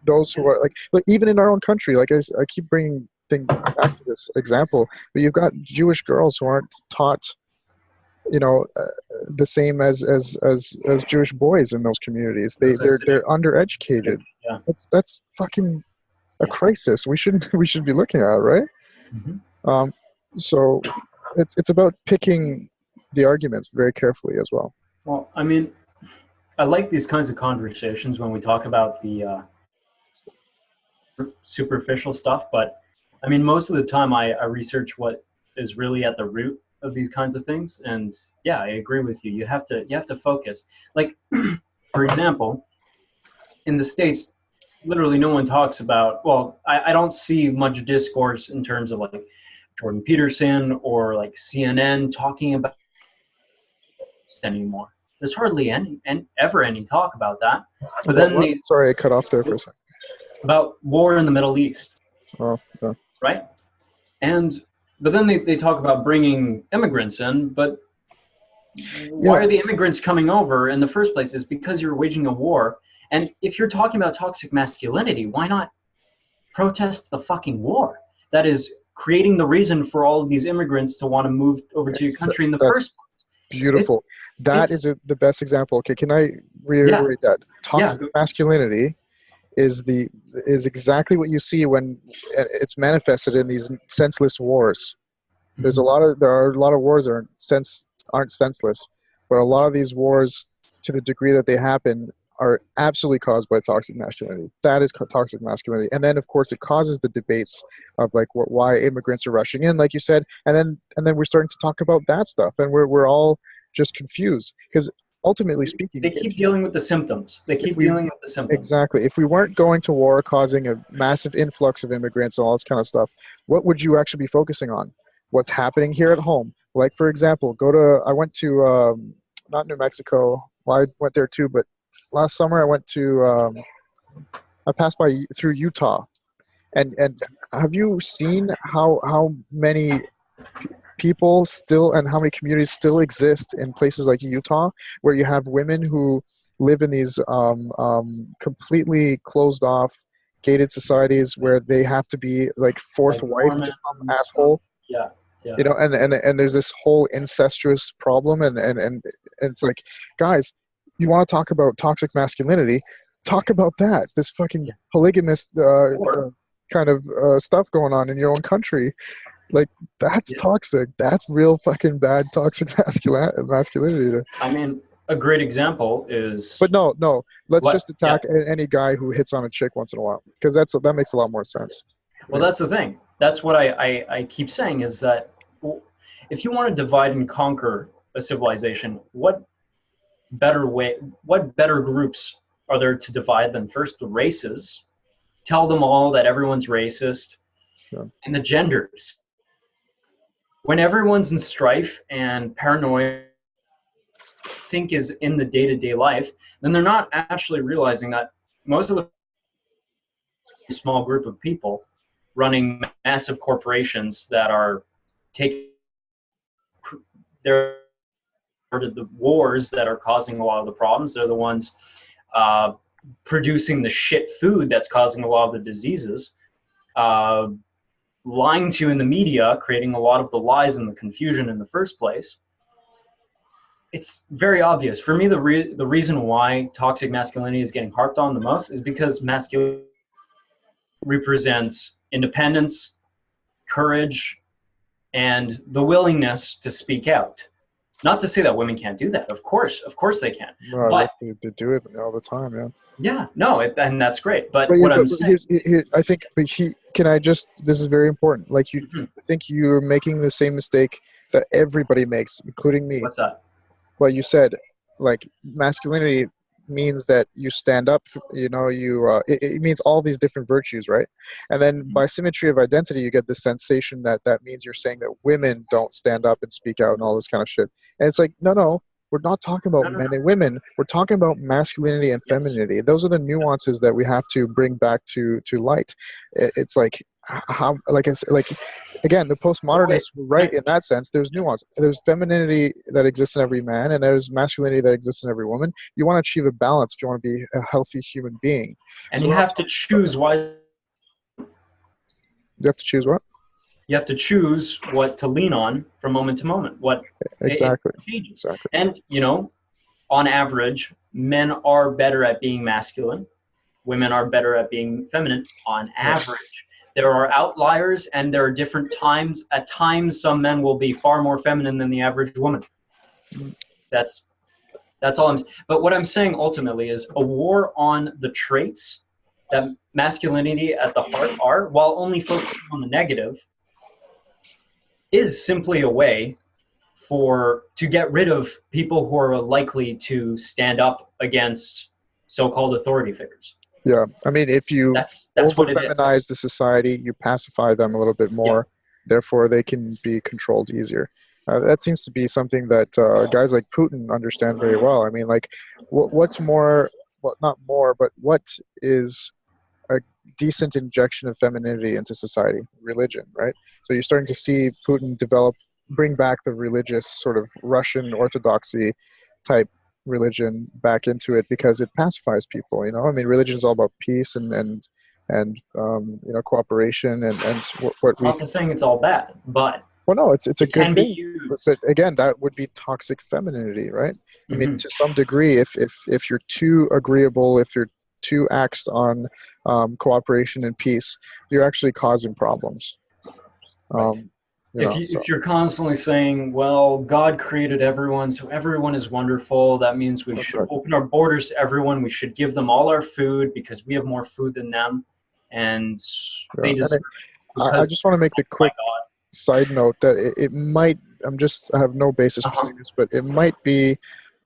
those who are like even in our own country, like I keep bringing things back to this example, but you've got Jewish girls who aren't taught, you know, the same as Jewish boys in those communities. They're undereducated. Yeah. That's fucking a crisis. We should be looking at it, right? So it's about picking the arguments very carefully as well. Well, I mean, I like these kinds of conversations when we talk about the superficial stuff, but I mean, most of the time I research what is really at the root of these kinds of things. And yeah, I agree with you. You have to focus. Like, for example, in the States, literally no one talks about, well, I don't see much discourse in terms of like Jordan Peterson or like CNN talking about anymore. There's hardly ever any talk about that. But then sorry, I cut off there for a second. About war in the Middle East. Oh, yeah. Right? But then they talk about bringing immigrants in, but why are the immigrants coming over in the first place? Is because you're waging a war. And if you're talking about toxic masculinity, why not protest the fucking war? That is creating the reason for all of these immigrants to want to move over to your country in the first place. Beautiful. That is the best example. Okay, can I reiterate that? Toxic masculinity is exactly what you see when it's manifested in these senseless wars. There are a lot of wars that aren't senseless, but a lot of these wars, to the degree that they happen, are absolutely caused by toxic masculinity. That is toxic masculinity. And then of course it causes the debates of like why immigrants are rushing in, like you said, and then we're starting to talk about that stuff, and we're all just confused, because ultimately speaking, they keep dealing with the symptoms. Exactly. If we weren't going to war, causing a massive influx of immigrants and all this kind of stuff, what would you actually be focusing on? What's happening here at home? Like, for example, I went to not New Mexico. Well, I went there too, but last summer I went to I passed through Utah, and have you seen how many people still, and how many communities still exist in places like Utah, where you have women who live in these completely closed off, gated societies where they have to be like fourth wife to some asshole. Yeah. You know, and there's this whole incestuous problem, and it's like, guys, you want to talk about toxic masculinity? Talk about that. This fucking polygamist kind of stuff going on in your own country. Like, that's toxic. That's real fucking bad toxic masculinity. I mean, a great example is... But no. Let's just attack any guy who hits on a chick once in a while, because that makes a lot more sense. Well, that's the thing. That's what I keep saying, is that if you want to divide and conquer a civilization, what better groups are there to divide than first the races? Tell them all that everyone's racist, and the genders. When everyone's in strife and paranoia, think is in the day-to-day life, then they're not actually realizing that most of the small group of people running massive corporations that are taking the wars that are causing a lot of the problems. They're the ones producing the shit food that's causing a lot of the diseases, lying to you in the media, creating a lot of the lies and the confusion in the first place. it's very obvious for me. The reason why toxic masculinity is getting harped on the most is because masculinity represents independence, courage, and the willingness to speak out. Not to say that women can't do that. Of course they can. No, But they do it all the time, yeah. yeah, no, and that's great. But Yeah, what I'm but saying, I think, but can I just, this is very important. Like Mhm. I think you're making the same mistake that everybody makes, including me. What's that? Well, you said like masculinity means that you stand up, it means all these different virtues, right? And then Mhm. by symmetry of identity, you get the sensation that that means you're saying that women don't stand up and speak out and all this kind of shit. And it's like, no, we're not talking about No, no, men no. and women. We're talking about masculinity and Yes. femininity. Those are the nuances that we have to bring back to light. It's like how, like it's like, again, the But wait, postmodernists were right in that sense. There's nuance. There's femininity that exists in every man, and there's masculinity that exists in every woman. You want to achieve a balance if you want to be a healthy human being. and So you we're not have to talking about choose why. you have to choose what? You have to choose what to lean on from moment to moment. What it Exactly. changes, Exactly. and on average, men are better at being masculine. Women are better at being feminine on Yeah. average. There are outliers, and there are different times. At times, some men will be far more feminine than the average woman. That's all I'm saying. But what I'm saying ultimately is a war on the traits that masculinity at the heart are, while only focusing on the negative, is simply a way to get rid of people who are likely to stand up against so-called authority figures. Yeah. I mean, if you That's over what it is. feminize the society, you pacify them a little bit Yeah. more. Therefore, they can be controlled easier. That seems to be something that guys like Putin understand very well. I mean, like, what's more, well, not more, but what is a decent injection of femininity into society? Religion, right? So you're starting to see Putin bring back the religious sort of Russian Orthodoxy type religion back into it because it pacifies people. I mean, religion is all about peace and cooperation and what we. I'm not saying it's all bad, but Well, no, it's a it good can be thing, but used. again, that would be toxic femininity, right? I mean, Hmm. to some degree, if you're too agreeable, if you're too axed on cooperation and peace, you're actually causing problems. Right. Um, you know, so If you're constantly saying, well, God created everyone, so everyone is wonderful, that means we that's should right. open our borders to everyone. We should give them all our food because we have more food than them, and Yeah. they deserve And it I because just want to make the my quick side note that it might. I have no basis God. for saying this, but it might be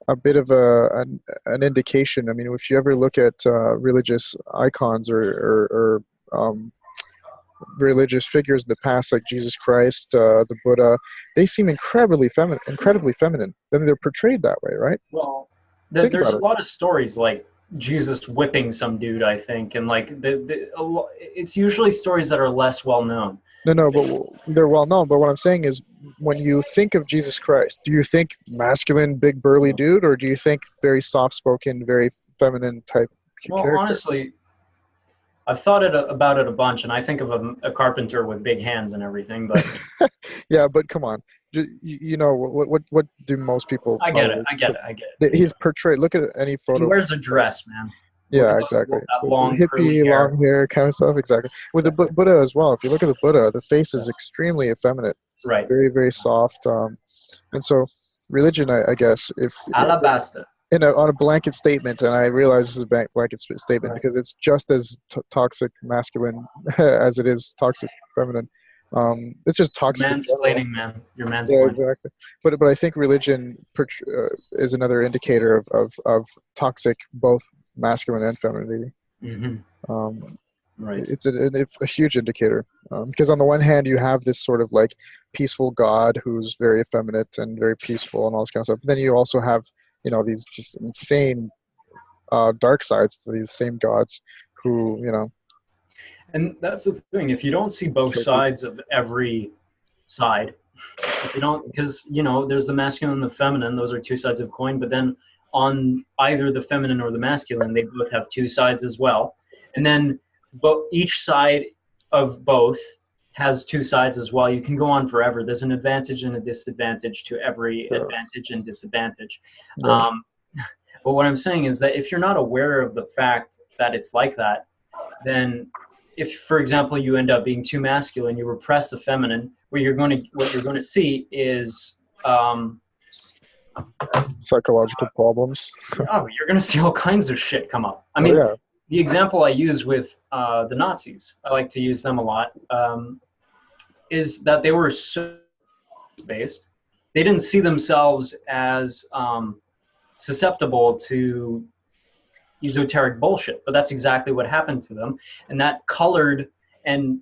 a bit of an indication. I mean, if you ever look at religious icons or religious figures in the past, like Jesus Christ, the Buddha, they seem incredibly feminine. I mean, they're portrayed that way, right? Well, Think there's about a it. lot of stories like Jesus whipping some dude, I think, and like it's usually stories that are less well known. No, but they're well known. But what I'm saying is, when you think of Jesus Christ, do you think masculine, big, burly dude, or do you think very soft-spoken, very feminine type Well, character? honestly, I've thought about it a bunch, and I think of a carpenter with big hands and everything. But Yeah, but come on, what do most people I get it. probably? I get it. I get it. He's portrayed. Look at any He photo of wears a Jesus Christ. dress, man. Look Yeah, at exactly. that With long curly hippie, hair. long hair kind of stuff. Exactly. With the Buddha as well. If you look at the Buddha, the face is extremely effeminate, Right. very, very soft. And so, religion, I guess, if Alabaster. on a blanket statement, and I realize this is a blanket statement Right. because it's just as toxic masculine as it is toxic feminine. It's just toxic in general. Mansplaining, man. You're Yeah, mansplaining. exactly. But I think religion is another indicator of toxic both masculine and femininity. Hmm. Um, Right. it's a huge indicator because on the one hand you have this sort of like peaceful God who's very effeminate and very peaceful and all this kind of stuff. But then you also have these just insane dark sides to these same gods who And that's the thing. If you don't see both kill people. sides of every side, if you don't, because there's the masculine and the feminine. Those are two sides of a coin. But then on either the feminine or the masculine, they both have two sides as well. And then, but each side of both has two sides as well. You can go on forever. There's an advantage and a disadvantage to every Sure. advantage and disadvantage. Yeah. But what I'm saying is that if you're not aware of the fact that it's like that, then if, for example, you end up being too masculine, you repress the feminine, what you're going to see is Psychological problems. you're going to see all kinds of shit come up. I Oh mean, yeah. the example I use with the Nazis, I like to use them a lot, is that they were so based. They didn't see themselves as susceptible to esoteric bullshit, but that's exactly what happened to them, and that colored and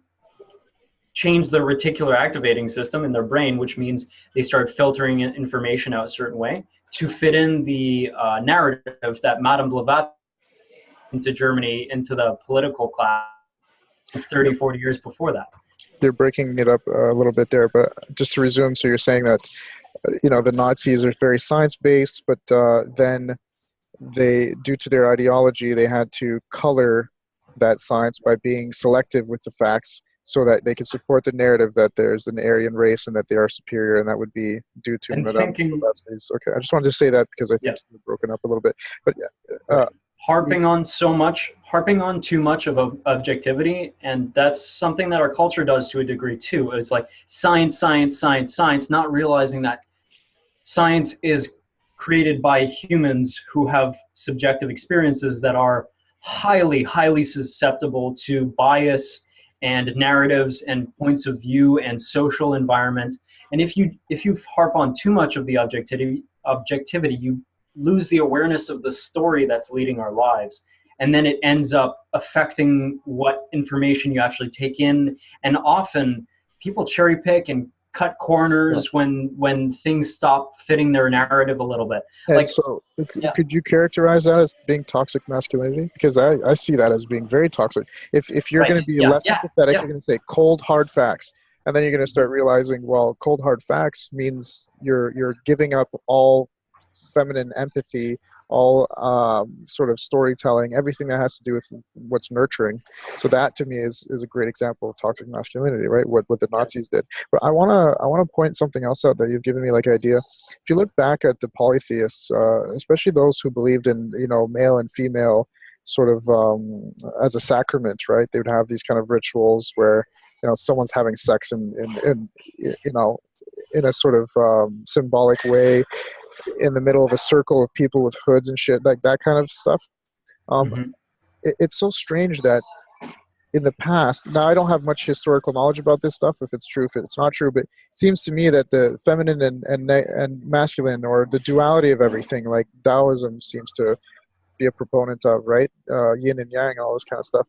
changed the reticular activating system in their brain, which means they start filtering information out a certain way to fit in the narrative that Madame Blavatsky into Germany, into the political class 30, 40 years before that. You're breaking it up a little bit there, but just to resume, so you're saying that the Nazis are very science-based, but then they, due to their ideology, they had to color that science by being selective with the facts so that they could support the narrative that there's an Aryan race and that they are superior, and that would be due to Madame Blavatsky's. Okay, I just wanted to say that because I think you've broken up a little bit. But harping on too much of objectivity, and that's something that our culture does to a degree too. It's like science, science, science, science, not realizing that science is created by humans who have subjective experiences that are highly, highly susceptible to bias and narratives and points of view and social environment. And if you harp on too much of the objectivity, you lose the awareness of the story that's leading our lives. And then it ends up affecting what information you actually take in. And often people cherry pick and cut corners when things stop fitting their narrative a little bit. And so could you characterize that as being toxic masculinity? Because I see that as being very toxic. If you're going to be less empathetic, you're going to say cold, hard facts. And then you're going to start realizing, well, cold, hard facts means you're giving up all feminine empathy, all sort of storytelling, everything that has to do with what's nurturing. So that to me is a great example of toxic masculinity, right? What the Nazis did. But I wanna point something else out that you've given me like idea. If you look back at the polytheists, especially those who believed in male and female sort of as a sacrament, right? They would have these kind of rituals where someone's having sex in a sort of symbolic way, in the middle of a circle of people with hoods and shit, like that kind of stuff. It's so strange that in the past, now I don't have much historical knowledge about this stuff, if it's true, if it's not true, but it seems to me that the feminine and masculine, or the duality of everything, like Taoism seems to be a proponent of, right? Yin and yang, all this kind of stuff.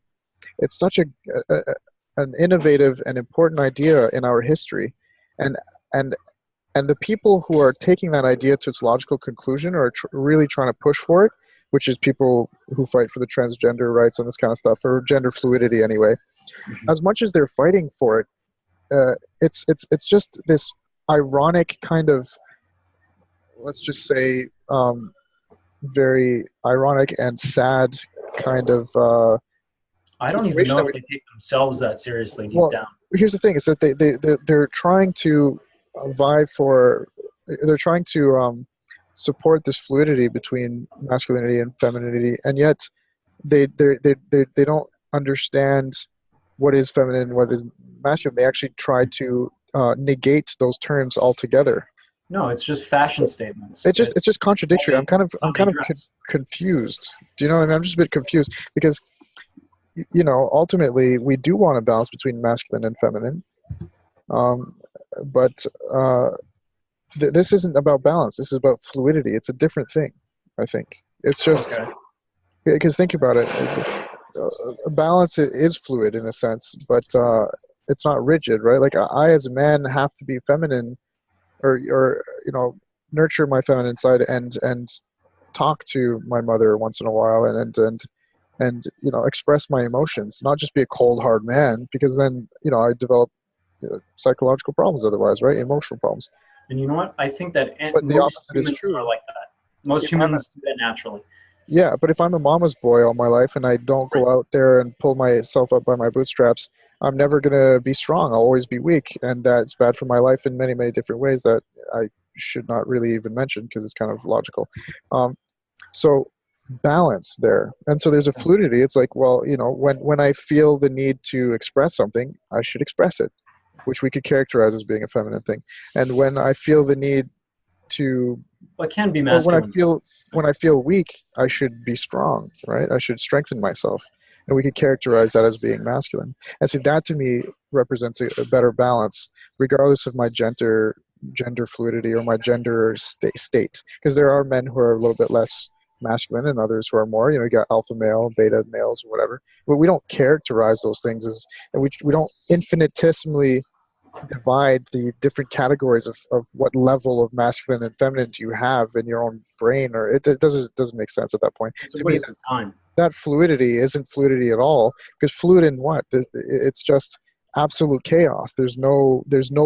It's such an innovative and important idea in our history, and the people who are taking that idea to its logical conclusion are really trying to push for it, which is people who fight for the transgender rights and this kind of stuff, or gender fluidity anyway. As much as they're fighting for it, it's just this ironic kind of, let's just say, very ironic and sad kind of I don't even know if they take themselves that seriously deep down. Here's the thing, is that they're trying to they're trying to support this fluidity between masculinity and femininity, and yet they don't understand what is feminine, what is masculine. They actually try to negate those terms altogether. No, it's just fashion statements. It's just contradictory. I'm kind of confused. Do you know what I mean? I'm just a bit confused because ultimately we do want a balance between masculine and feminine. But this isn't about balance. This is about fluidity. It's a different thing, I think. It's just because think about it. Balance is fluid in a sense, but it's not rigid, right? Like I as a man have to be feminine, or nurture my feminine side and talk to my mother once in a while and express my emotions, not just be a cold hard man, because then I develop psychological problems otherwise, right? Emotional problems. And you know what? I think that most humans are like that. Most humans do that naturally. Yeah, but if I'm a mama's boy all my life and I don't go out there and pull myself up by my bootstraps, I'm never going to be strong. I'll always be weak. And that's bad for my life in many, many different ways that I should not really even mention because it's kind of logical. Um, so balance there. And so there's a fluidity. It's like, well, when I feel the need to express something, I should express it, which we could characterize as being a feminine thing. And when I feel the need to, What can be or masculine? when I feel weak, I should be strong, right? I should strengthen myself, and we could characterize that as being masculine. And see, that to me represents a better balance, regardless of my gender fluidity or my gender state. Because there are men who are a little bit less masculine and others who are more. You got alpha male, beta males, or whatever. But we don't characterize those things as, and we don't infinitesimally divide the different categories of what level of masculine and feminine do you have in your own brain, or it doesn't make sense at that point. It's a To me, waste of time. that fluidity isn't fluidity at all, because fluid in what? It's just absolute chaos. There's no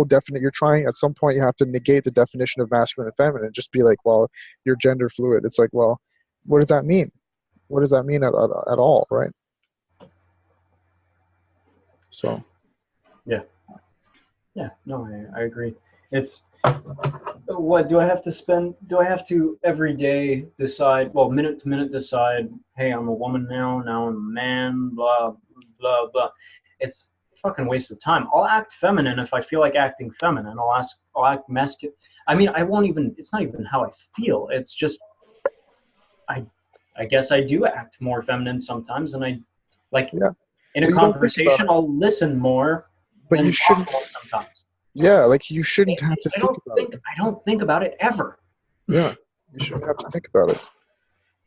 definite. You're trying, at some point you have to negate the definition of masculine and feminine, just be like, well, you're gender fluid. It's like, well, what does that mean? What does that mean at all, right? So Yeah. Yeah, no, I agree. It's what do I have to spend? Do I have to every day decide? Well, minute to minute decide. Hey, I'm a woman now. Now I'm a man. Blah blah blah. It's a fucking waste of time. I'll act feminine if I feel like acting feminine. I'll act masculine. I mean, I won't even. It's not even how I feel. It's just I I guess I do act more feminine sometimes, and I like yeah, in a well, you don't think about conversation. it, I'll listen more but than you talk shouldn't. more sometimes. Yeah, like you shouldn't have to think about it. I don't think about it ever. Yeah, you shouldn't have to think about it.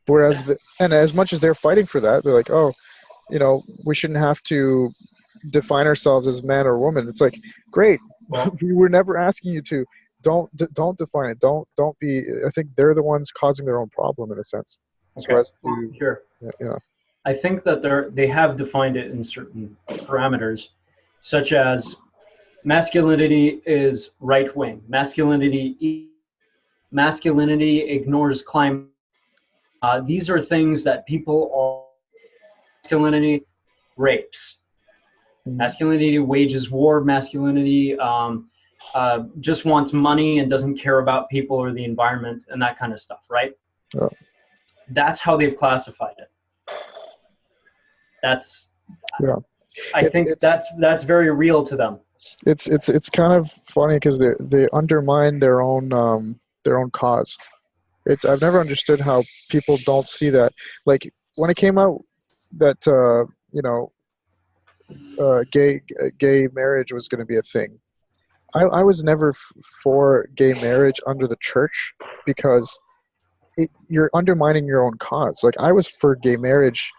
Whereas, and as much as they're fighting for that, they're like, oh, we shouldn't have to define ourselves as man or woman. It's like, great, Well, we were never asking you to. Don't define it. Don't be. I think they're the ones causing their own problem in a sense. So okay, as well, to, sure. yeah, I think that they have defined it in certain parameters, such as masculinity is right wing. Masculinity ignores climate. These are things that people are. Masculinity rapes. mhm, Masculinity wages war. Masculinity just wants money and doesn't care about people or the environment and that kind of stuff, right? yeah, That's how they've classified it. That's yeah. I It's think it's that's very real to them. it's kind of funny because they undermine their own cause. I've never understood how people don't see that. Like when it came out that gay marriage was going to be a thing. I was never for gay marriage under the church because you're undermining your own cause. Like I was for gay marriage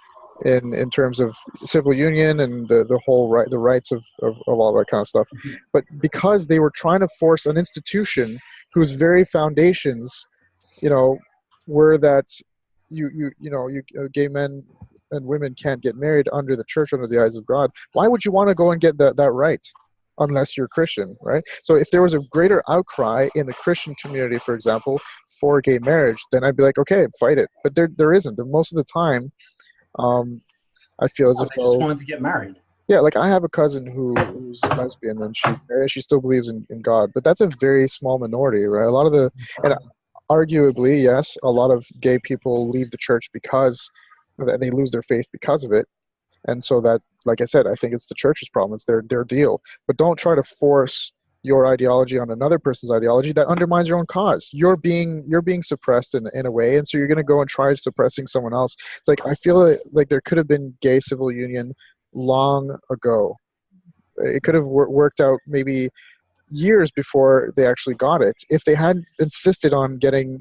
in terms of civil union and the whole the rights of all that kind of stuff. But because they were trying to force an institution whose very foundations, you know, were that gay men and women can't get married under the church, under the eyes of God. Why would you want to go and get that right? Unless you're Christian, right? So if there was a greater outcry in the Christian community, for example, for gay marriage, then I'd be like, okay, fight it. But there isn't. And most of the time, um, I feel as No, if they just though, wanted to get married. yeah, like I have a cousin who's lesbian and she's married. She still believes in God, but that's a very small minority, right? A lot of and arguably, yes, a lot of gay people leave the church because they lose their faith because of it. And so that, like I said, I think it's the church's problem. It's their deal. But don't try to force your ideology on another person's ideology. That undermines your own cause. You're being suppressed in a way, and so you're going to go and try suppressing someone else. It's like I feel like there could have been gay civil union long ago. It could have worked out maybe years before they actually got it if they had insisted on getting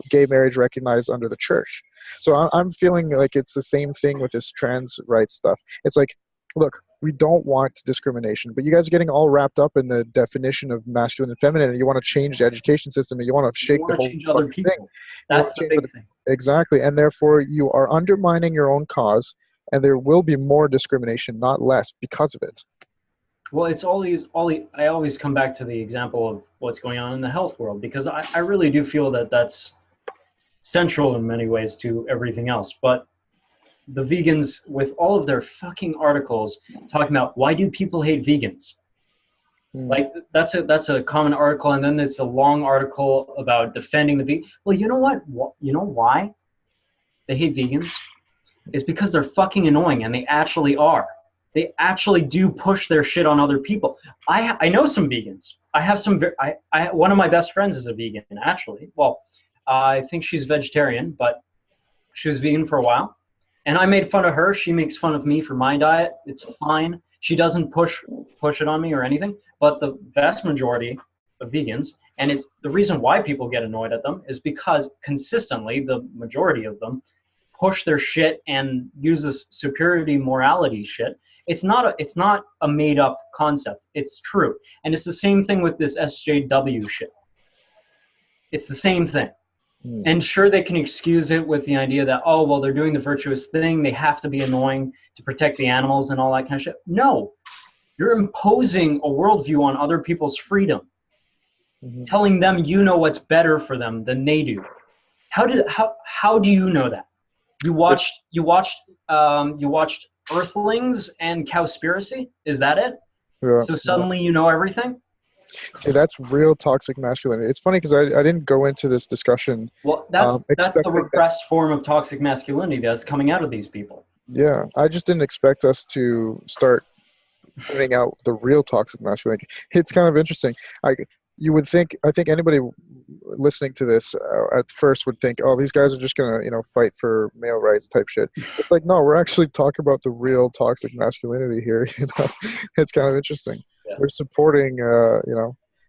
gay marriage recognized under the church. So I'm feeling like it's the same thing with this trans rights stuff. It's like, look, we don't want discrimination, but you guys are getting all wrapped up in the definition of masculine and feminine, and you want to change the education system, and you want to You shake the want to whole change other fucking thing. people. You want That's to the change big thing. exactly, and therefore you are undermining your own cause, and there will be more discrimination, not less, because of it. Well, it's I always come back to the example of what's going on in the health world because I really do feel that that's central in many ways to everything else. But the vegans with all of their fucking articles talking about why do people hate vegans. Like that's a common article, and then there's a long article about defending the vegan. Well, you know what? You know why they hate vegans? It's because they're fucking annoying, and they actually are. They actually do push their shit on other people. I know some vegans. I have some. One of my best friends is a vegan, actually. Well, I think she's vegetarian, but she was vegan for a while, and I made fun of her. She makes fun of me for my diet. It's fine. She doesn't push it on me or anything. But the vast majority of vegans, and it's the reason why people get annoyed at them, is because consistently the majority of them push their shit and use this superiority morality shit. It's not a made up concept. It's true. And it's the same thing with this SJW shit. It's the same thing. And sure, they can excuse it with the idea that, oh, well, they're doing the virtuous thing. They have to be annoying to protect the animals and all that kind of shit. No. You're imposing a worldview on other people's freedom, telling them you know what's better for them than they do. How do you know that? You watched Earthlings and Cowspiracy? Is that it? Yeah. So suddenly you know everything? See, that's real toxic masculinity. It's funny because I didn't go into this discussion. Well, that's the repressed form of toxic masculinity that's coming out of these people. Yeah, I just didn't expect us to start pointing out the real toxic masculinity. It's kind of interesting. I think anybody listening to this at first would think, oh, these guys are just gonna fight for male rights type shit. It's like, no, we're actually talking about the real toxic masculinity here. It's kind of interesting. Yeah. We're supporting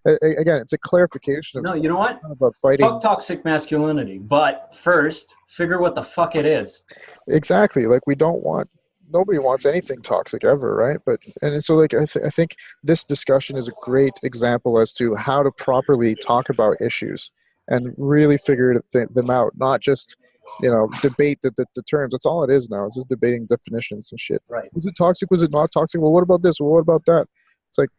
again, it's a clarification of you know what, about fighting. Fuck toxic masculinity, but first figure what the fuck it is. Exactly. Like, nobody wants anything toxic ever, right? And so, like, I think this discussion is a great example as to how to properly talk about issues and really figure them out, not just debate the terms. That's all it is now. It's just debating definitions and shit. Right. Was it toxic? Was it not toxic? Well, what about this? Well, what about that? It's like,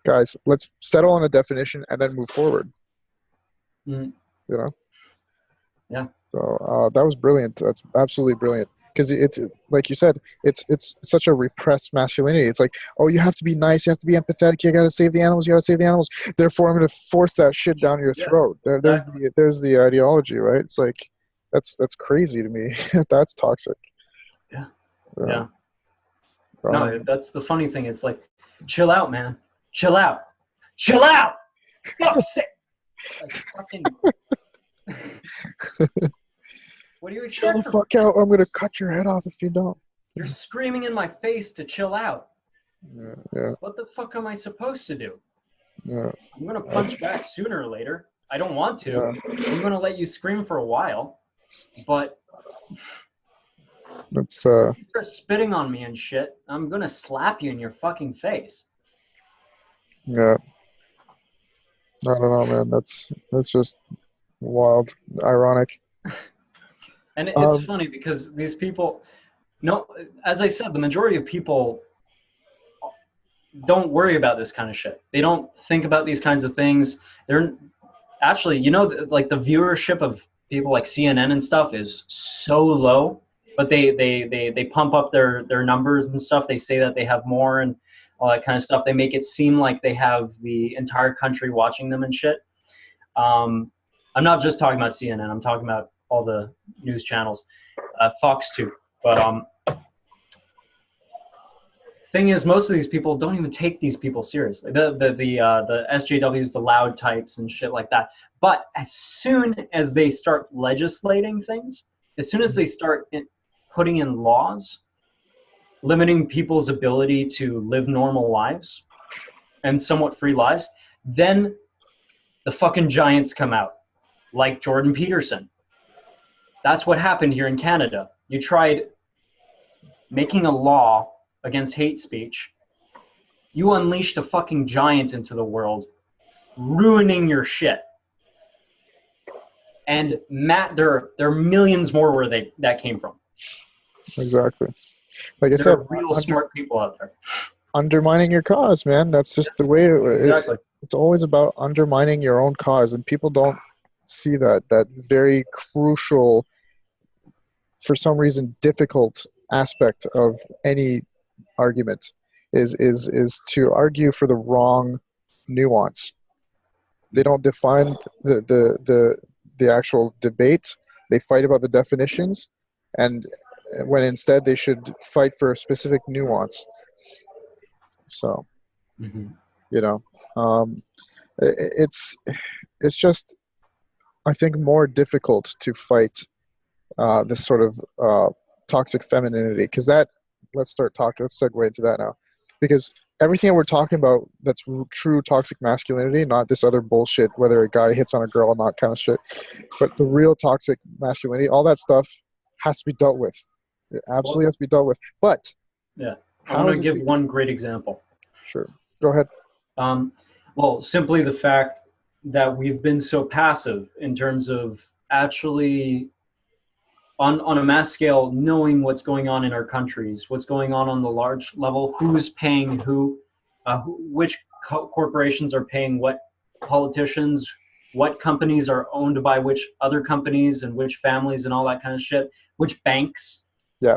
guys, let's settle on a definition and then move forward. Yeah. So that was brilliant. That's absolutely brilliant. Because it's like you said, it's such a repressed masculinity. It's like, oh, you have to be nice, you have to be empathetic, you got to save the animals, you got to save the animals. Therefore, I'm going to force that shit down your throat. There's the ideology, right? It's like that's crazy to me. That's toxic. Yeah. No, that's the funny thing. It's like, chill out, man. Chill out. Fuck's sake. Like, fucking. What are you chill the fuck out, or I'm going to cut your head off if you don't. You're screaming in my face to chill out. Yeah. What the fuck am I supposed to do? Yeah. I'm going to punch back sooner or later. I don't want to. Yeah. I'm going to let you scream for a while. But that's if you start spitting on me and shit, I'm going to slap you in your fucking face. Yeah. I don't know, man. That's just wild. Ironic. And it's funny because these people, as I said, the majority of people don't worry about this kind of shit. They don't think about these kinds of things. They're actually, like the viewership of people like CNN and stuff is so low, but they pump up their numbers and stuff. They say that they have more and all that kind of stuff. They make it seem like they have the entire country watching them and shit. I'm not just talking about CNN. I'm talking about all the news channels, Fox too. But thing is, most of these people don't even take these people seriously. The SJWs, the loud types and shit like that. But as soon as they start legislating things, as soon as they start putting in laws, limiting people's ability to live normal lives and somewhat free lives, then the fucking giants come out, like Jordan Peterson. That's what happened here in Canada. You tried making a law against hate speech. You unleashed a fucking giant into the world, ruining your shit. And there are millions more where that came from. Exactly. Like I there said, are real smart people out there. Undermining your cause, man. That's just the way Exactly. It's always about undermining your own cause, and people don't see that very crucial for some reason, difficult aspect of any argument is to argue for the wrong nuance. They don't define the actual debate. They fight about the definitions, and when instead they should fight for a specific nuance. So, Mm-hmm. you know, um, it's just, I think, more difficult to fight this sort of toxic femininity, because that, let's segue into that now, because everything that we're talking about that's true toxic masculinity, not this other bullshit whether a guy hits on a girl or not kind of shit, but the real toxic masculinity, all that stuff has to be dealt with. It absolutely has to be dealt with. But Yeah, I how want is to it give one great example. Sure, go ahead. Well, simply the fact that we've been so passive in terms of actually on a mass scale, knowing what's going on in our countries, what's going on the large level, who's paying who, which corporations are paying what politicians, what companies are owned by which other companies and which families and all that kind of shit, which banks. Yeah.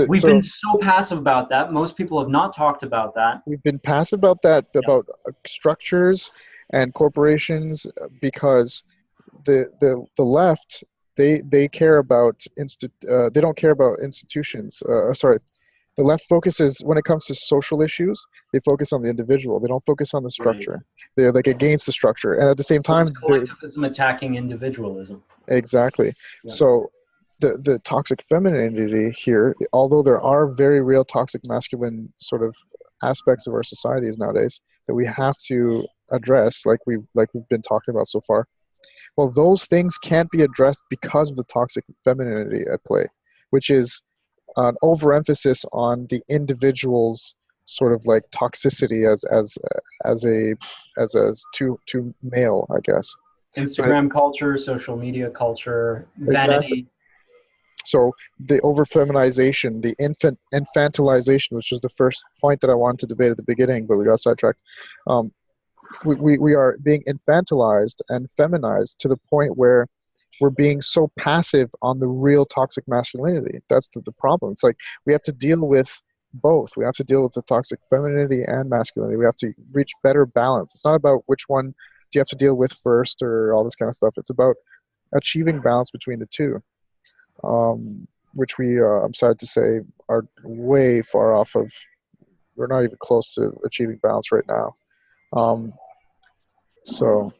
We've been so passive about that. Most people have not talked about that. We've been passive about that, about structures and corporations, because the left, they care about they don't care about institutions. Sorry, the left focuses, when it comes to social issues, they focus on the individual. They don't focus on the structure. Right. They're like against the structure, and at the same time, collectivism attacking individualism. Exactly. Yeah. So the toxic femininity here, although there are very real toxic masculine sort of aspects of our societies nowadays that we have to address, like we've been talking about so far, well, those things can't be addressed because of the toxic femininity at play, which is an overemphasis on the individual's sort of like toxicity as too male, I guess. Instagram culture, social media culture, vanity. Exactly. So the over-feminization, the infantilization, which is the first point that I wanted to debate at the beginning, but we got sidetracked. We are being infantilized and feminized to the point where we're being so passive on the real toxic masculinity. That's the problem. It's like we have to deal with both. We have to deal with the toxic femininity and masculinity. We have to reach better balance. It's not about which one do you have to deal with first or all this kind of stuff. It's about achieving balance between the two, which we, I'm sad to say, are way far off of. We're not even close to achieving balance right now. So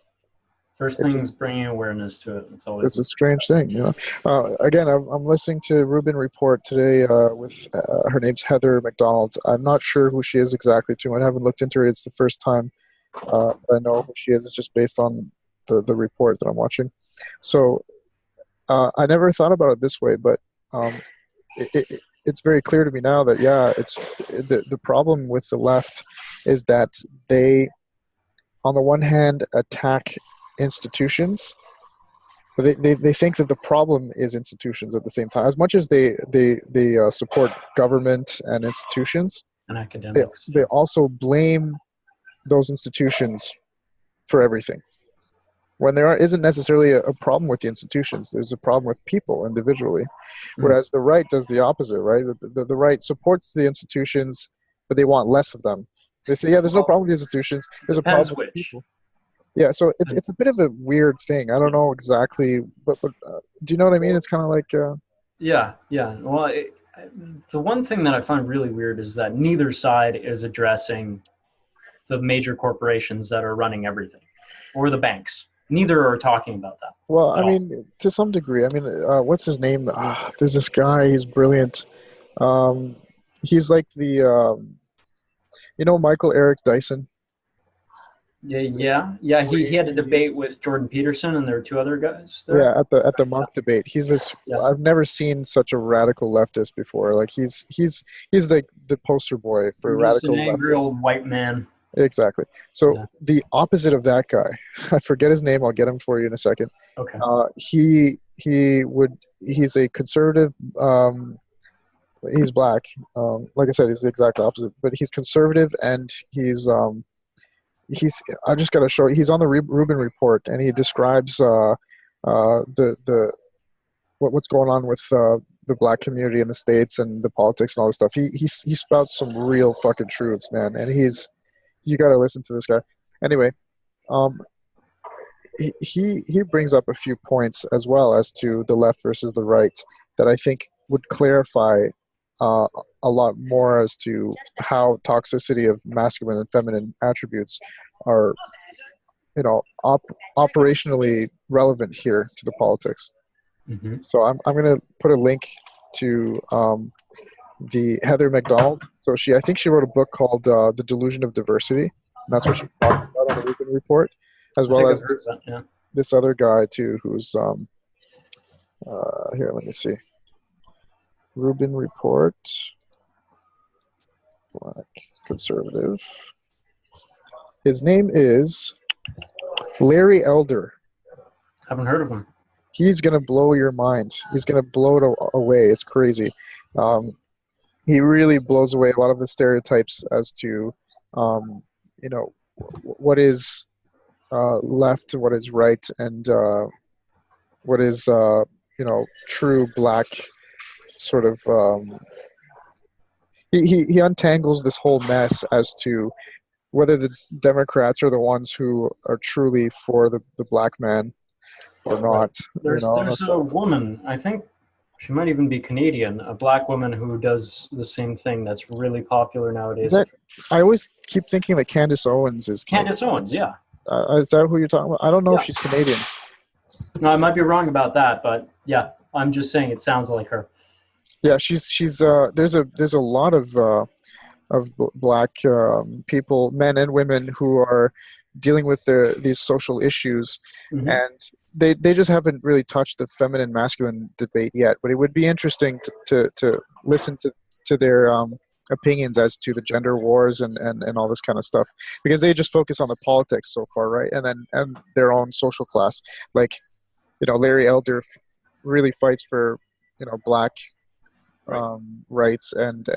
first thing is bringing awareness to it. It's a strange thing, you know. Again, I'm listening to Rubin Report today with her name's Heather McDonald. I'm not sure who she is exactly, too. I haven't looked into her. It's the first time that I know who she is. It's just based on the report that I'm watching. So I never thought about it this way, but it's very clear to me now that, it's the problem with the left is that they, on the one hand, attack institutions, but they think that the problem is institutions at the same time. As much as they support government and institutions and academics, they also blame those institutions for everything, when there isn't necessarily a problem with the institutions. There's a problem with people individually. Whereas the right does the opposite, right? The right supports the institutions, but they want less of them. They say, there's no problem with the institutions. There's a problem with people. Yeah, so it's a bit of a weird thing. I don't know exactly, but do you know what I mean? It's kind of like... Yeah. Well, the one thing that I find really weird is that neither side is addressing the major corporations that are running everything, or the banks. Neither are talking about that. Well, I mean, to some degree. I mean, what's his name? There's this guy. He's brilliant. He's like the... Michael Eric Dyson? Yeah. He had a debate with Jordan Peterson, and there were two other guys there. Yeah, at the Monk debate. He's this. Yeah. I've never seen such a radical leftist before. Like he's like the poster boy for radical leftist. An angry old white man. Exactly. So the opposite of that guy, I forget his name. I'll get him for you in a second. Okay. He's a conservative. He's black. Like I said, he's the exact opposite. But he's conservative, and he's I just got to show you. He's on the Rubin Report, and he describes what's going on with the black community in the States and the politics and all this stuff. He spouts some real fucking truths, man, and you got to listen to this guy. Anyway, um, he brings up a few points as well as to the left versus the right that I think would clarify a lot more as to how toxicity of masculine and feminine attributes are, operationally relevant here to the politics. Mm-hmm. So I'm going to put a link to the Heather McDonald. So I think she wrote a book called The Delusion of Diversity. And that's what she talked about on the Rubin Report, as well as this other guy too, who's here. Let me see. Rubin Report, black conservative. His name is Larry Elder. Haven't heard of him. He's gonna blow your mind. He's gonna blow it away. It's crazy. He really blows away a lot of the stereotypes as to, what is left, what is right, and what is true black sort of. He untangles this whole mess as to whether the Democrats are the ones who are truly for the black man or not. There's a woman, I think she might even be Canadian, a black woman who does the same thing that's really popular nowadays. I always keep thinking that Candace Owens is Canadian. Candace Owens, yeah. Is that who you're talking about? I don't know if she's Canadian. No, I might be wrong about that, but yeah, I'm just saying it sounds like her. Yeah, she's there's a lot of black people, men and women, who are dealing with these social issues, mm-hmm. and they just haven't really touched the feminine masculine debate yet. But it would be interesting to listen to their opinions as to the gender wars and all this kind of stuff, because they just focus on the politics so far, right? And their own social class. Like, Larry Elder really fights for black rights and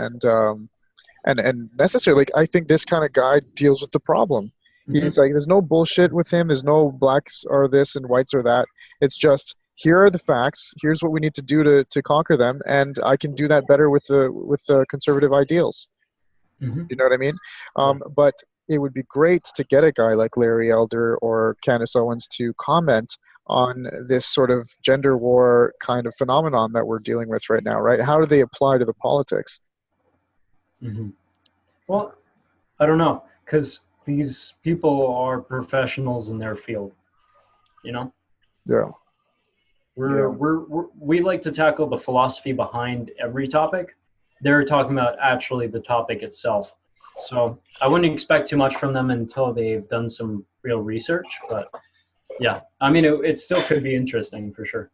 necessarily, I think this kind of guy deals with the problem. Mm-hmm. He's like, there's no bullshit with him. There's no blacks are this and whites are that. It's just, here are the facts. Here's what we need to do to conquer them, and I can do that better with the conservative ideals. Mm-hmm. You know what I mean? But it would be great to get a guy like Larry Elder or Candace Owens to comment on this sort of gender war kind of phenomenon that we're dealing with right now, right? How do they apply to the politics? Mm-hmm. Well, I don't know, because these people are professionals in their field, Yeah. We like to tackle the philosophy behind every topic. They're talking about actually the topic itself. So I wouldn't expect too much from them until they've done some real research. But yeah, I mean, it still could be interesting for sure.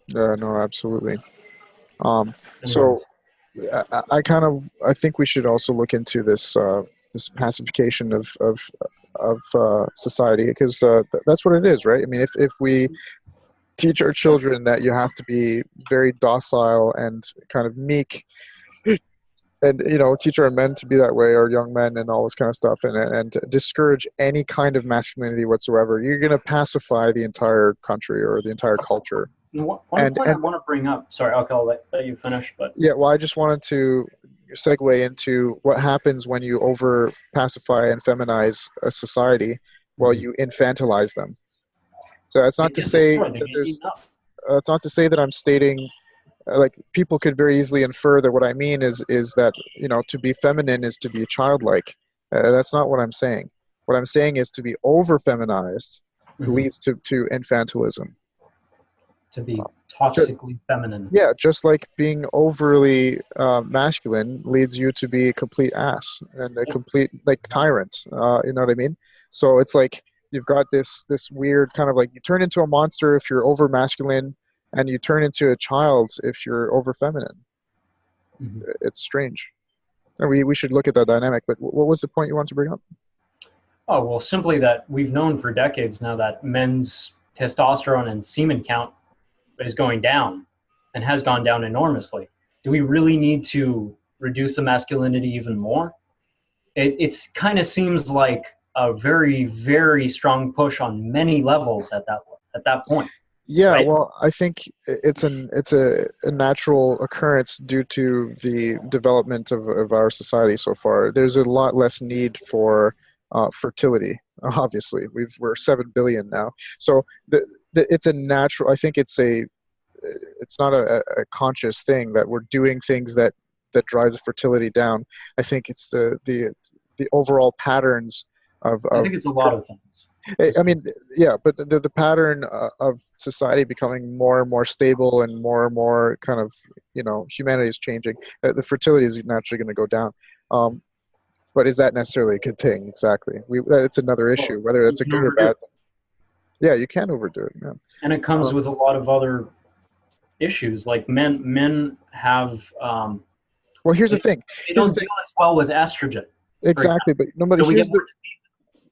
Yeah, no, absolutely. So I think we should also look into this this pacification of society, because that's what it is, right? I mean, if we teach our children that you have to be very docile and kind of meek, and teach our men to be that way, our young men, and all this kind of stuff, and discourage any kind of masculinity whatsoever, you're going to pacify the entire country or the entire culture. One point I want to bring up. Sorry, I'll let you finish. But yeah, well, I just wanted to segue into what happens when you over pacify and feminize a society while you infantilize them. So that's not to say that's not to say that I'm stating, like, people could very easily infer that what I mean is that to be feminine is to be childlike. That's not what I'm saying. What I'm saying is to be over feminized leads to infantilism. To be toxically feminine. Yeah, just like being overly masculine leads you to be a complete ass and a complete tyrant. You know what I mean? So it's like you've got this weird kind of you turn into a monster if you're over masculine, and you turn into a child if you're over feminine. Mm-hmm. It's strange. And we should look at that dynamic. But what was the point you wanted to bring up? Oh, well, simply that we've known for decades now that men's testosterone and semen count is going down and has gone down enormously. Do we really need to reduce the masculinity even more? It kind of seems like a very, very strong push on many levels at that point. Yeah, right? well, I think it's a natural occurrence due to the development of our society so far. There's a lot less need for fertility. Obviously, we're 7 billion now, so it's a natural. I think it's not a conscious thing that we're doing things that drives the fertility down. I think it's the overall patterns I of think it's a lot of things. I Just mean, yeah, but the pattern of society becoming more and more stable and more kind of, humanity is changing. The fertility is naturally going to go down. Um, but is that necessarily a good thing? Exactly. It's another well, issue, whether you that's a can good or overdo bad it, thing. Yeah, you can overdo it. Yeah. and it comes Um, with a lot of other issues. Like men have well, here's the they, thing. they Here's the don't thing. deal as well with estrogen, for Exactly. example. But no, but So we get here's the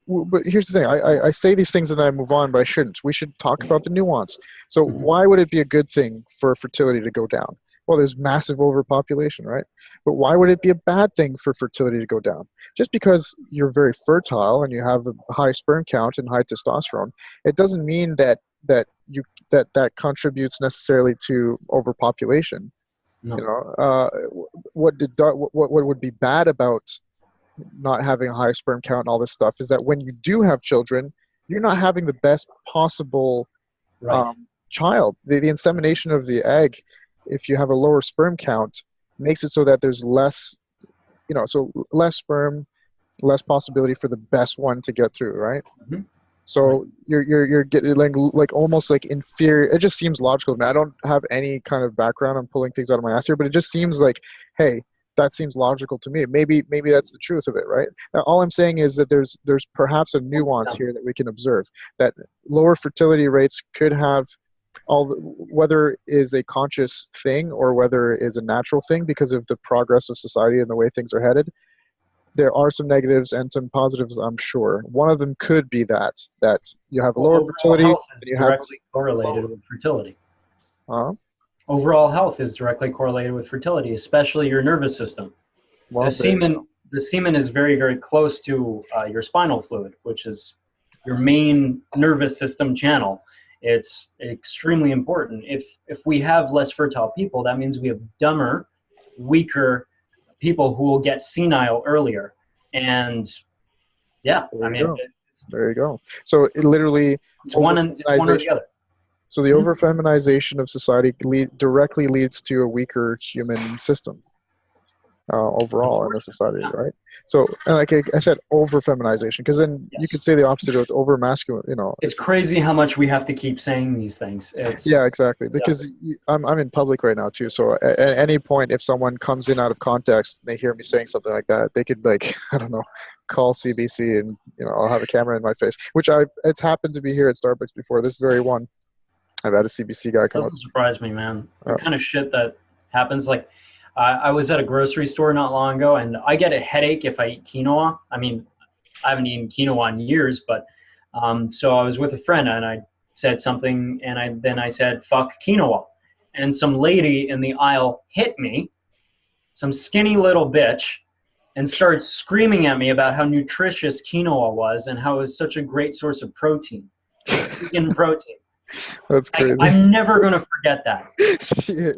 more. But here's the thing. I say these things and then I move on, but I shouldn't. We should talk about the nuance. So Mhm. why would it be a good thing for fertility to go down? Well, there's massive overpopulation, right? But why would it be a bad thing for fertility to go down? Just because you're very fertile and you have a high sperm count and high testosterone, it doesn't mean that contributes necessarily to overpopulation. You No, know, what would be bad about not having a high sperm count and all this stuff is that when you do have children, you're not having the best possible right. child. The insemination of the egg, if you have a lower sperm count, makes it so that there's less, so less sperm, less possibility for the best one to get through, right? Hmm. Right. So you're getting like almost like inferior. It just seems logical to me. I don't have any kind of background on pulling things out of my ass here, but it just seems like, hey, that seems logical to me. Maybe that's the truth of it, right? Now, all I'm saying is that there's perhaps a nuance Yeah. here that we can observe that lower fertility rates could have whether is a conscious thing or whether it is a natural thing because of the progress of society and the way things are headed. There are some negatives and some positives, I'm sure. One of them could be that you have Well, lower overall fertility health and is you have directly correlated with fertility. uh, Overall health is directly correlated with fertility, especially your nervous system. The well, there you go. semen, the semen is very, very close to your spinal fluid, which is your main nervous system channel. It's extremely important. If we have less fertile people, that means we have dumber, weaker people who will get senile earlier. And yeah, There I you mean, go. There you go. So it literally it's one or the over-feminization. other. So the Hmm? over-feminization of society directly leads to a weaker human system overall in the society, Yeah. right? So, and like I said, over-feminization, because then you could Yes. say the opposite of over-masculine. It's crazy how much we have to keep saying these things. It's Yeah, exactly. yeah. Because I'm in public right now too. So at any point, if someone comes in out of context, and they hear me saying something like that, they could like I don't know, call CBC and I'll have a camera in my face. Which it's happened to be here at Starbucks before. This very one, I've had a CBC guy come up. Doesn't surprise me, man. The Uh, kind of shit that happens. Like, I was at a grocery store not long ago, and I get a headache if I eat quinoa. I mean, I haven't eaten quinoa in years, but so I was with a friend, and I said something, and then I said, "Fuck quinoa," and some lady in the aisle hit me, some skinny little bitch, and started screaming at me about how nutritious quinoa was and how it was such a great source of protein, vegan protein. that's crazy. I'm never going to forget that.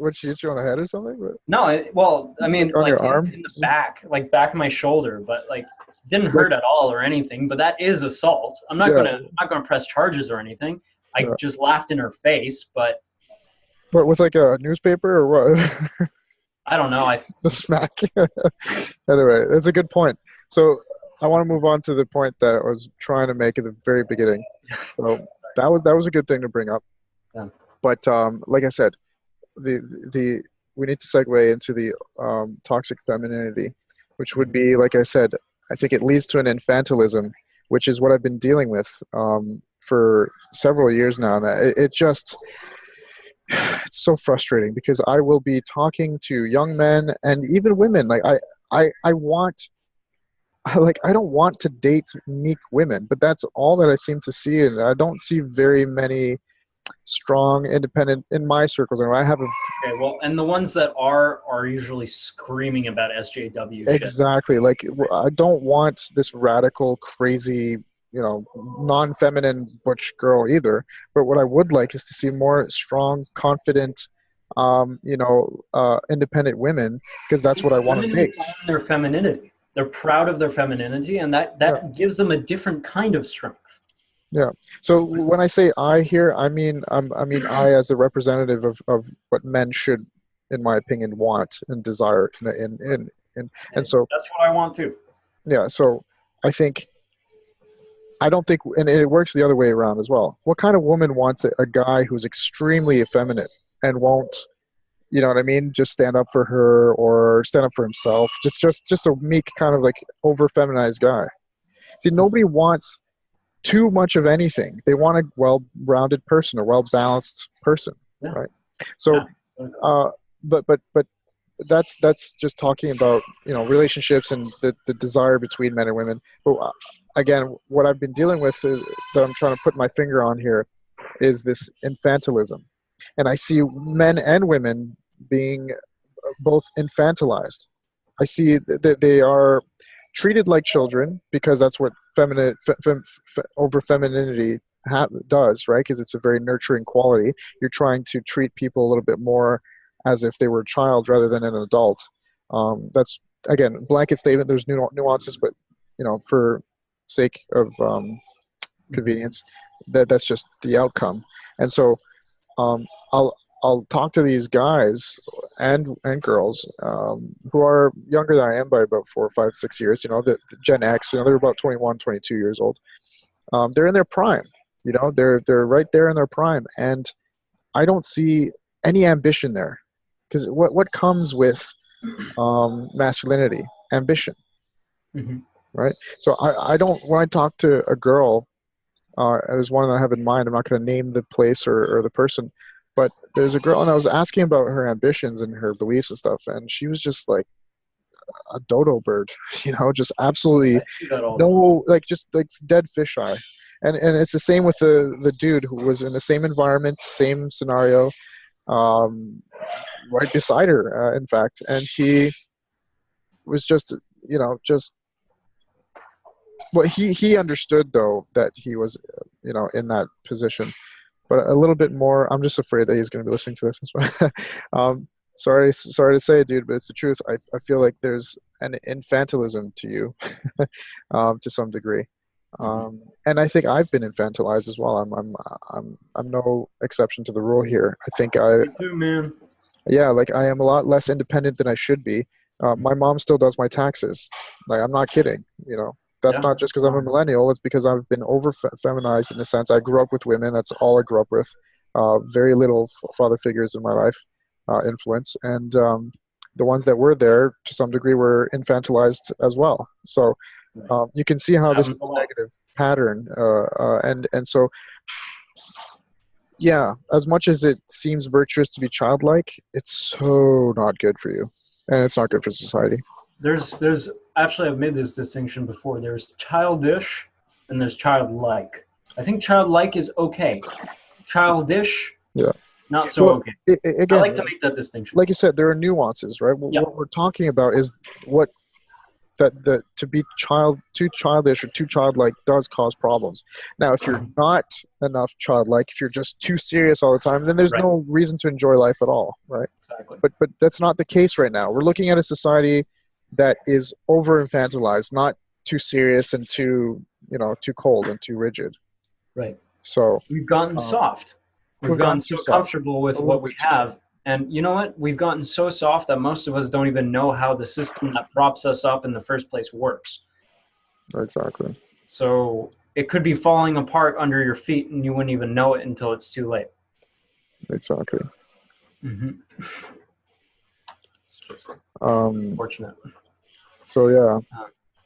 What, she hit you on the head or something? But, No, well, I like mean, on like your arm? in the back, like back of my shoulder, but like didn't Like hurt at all or anything. But that is assault. yeah, I'm not gonna press charges or anything. I yeah. just laughed in her face, but But with like a newspaper or what? I don't know. I The smack. Anyway, that's a good point. So I want to move on to the point that I was trying to make at the very beginning. So that was a good thing to bring up. yeah. But like I said, the we need to segue into the toxic femininity, which would be, like I said, I think it leads to an infantilism, which is what I've been dealing with for several years now. And it just it's so frustrating because I will be talking to young men and even women. Like I want like I don't want to date meek women, but that's all that I seem to see, and I don't see very many strong, independent in my circles. And I have a Okay. Well, and the ones that are usually screaming about SJW shit. exactly like I don't want this radical, crazy, non-feminine butch girl either. But what I would like is to see more strong, confident, independent women, because that's what I want to Women date. own their femininity. They're proud of their femininity, and that Yeah. gives them a different kind of strength. Yeah. So when I say I here, I mean I as a representative of what men should, in my opinion, want and desire. And so That's what I want too. yeah. So I think I don't think, and it works the other way around as well. What kind of woman wants a guy who's extremely effeminate and won't, you know what I mean, just stand up for her or stand up for himself? Just a meek kind of like over feminized guy. See, nobody wants too much of anything. They want a well-rounded person, a well-balanced person, Yeah. right? So, but that's just talking about relationships and the desire between men and women. But again, what I've been dealing with that I'm trying to put my finger on here is this infantilism, and I see men and women being both infantilized. I see that they are treated like children because that's what over femininity does, right? Because it's a very nurturing quality. You're trying to treat people a little bit more as if they were a child rather than an adult. That's, again, blanket statement. There's nuances, but for sake of convenience, that's just the outcome. And so I'll talk to these guys and girls who are younger than I am by about 4, 5, 6 years. The Gen X. They're about 21, 22 years old. They're in their prime. They're right there in their prime, and I don't see any ambition there. Because what comes with masculinity? Ambition, Mm-hmm. right? So I don't, when I talk to a girl, there's one that I have in mind. I'm not going to name the place or the person, but there's a girl, and I was asking about her ambitions and her beliefs and stuff, and she was just like a dodo bird, just absolutely no, like just like dead fisheye. And it's the same with the dude who was in the same environment, same scenario, right beside her, in fact, and he was just what he understood, though, that he was in that position, but a little bit more. I'm just afraid that he's going to be listening to this. Sorry to say it, dude, but it's the truth. I feel like there's an infantilism to you, to some degree, and I think I've been infantilized as well. I'm no exception to the rule here. I think Me too, man. yeah, like I am a lot less independent than I should be. My mom still does my taxes. Like, I'm not kidding. That's not just because I'm a millennial. It's because I've been over feminized in a sense. I grew up with women. That's all I grew up with. Very little father figures in my life, influence, and the ones that were there to some degree were infantilized as well. So you can see how this is a negative pattern, and so. Yeah, as much as it seems virtuous to be childlike, it's so not good for you, and it's not good for society. There's actually, I've made this distinction before. There's childish and there's childlike. I think childlike is okay. Childish, yeah, not so okay. Again, I like to make that distinction. Like you said, there are nuances, right? What we're talking about is what that to be too childish or too childlike does cause problems. Now, if you're not enough childlike, if you're just too serious all the time, then there's no reason to enjoy life at all, right? Exactly. But that's not the case right now. We're looking at a society that is over infantilized, not too serious and too cold and too rigid. Right. So we've gotten soft. We've gotten so comfortable with what we have. And you know what? We've gotten so soft that most of us don't even know how the system that props us up in the first place works. Exactly. So it could be falling apart under your feet and you wouldn't even know it until it's too late. Exactly. Mm-hmm. It's just unfortunate. So yeah.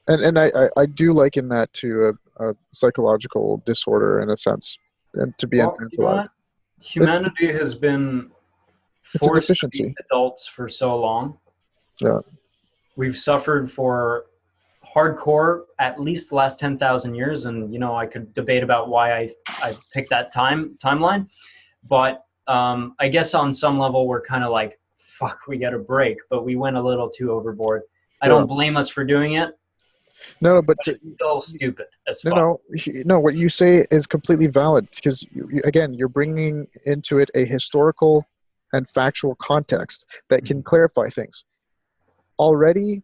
And I do liken that to a psychological disorder in a sense, and to be infantilized. Humanity has been forced to be adults for so long. Yeah. We've suffered for hardcore at least the last 10,000 years, and I could debate about why I picked that timeline, but I guess on some level we're kind of like, fuck, we got a break, but we went a little too overboard. I don't blame us for doing it. No, but But it's still stupid as no, fuck. no, no. What you say is completely valid because again, you're bringing into it a historical and factual context that can clarify things. Already,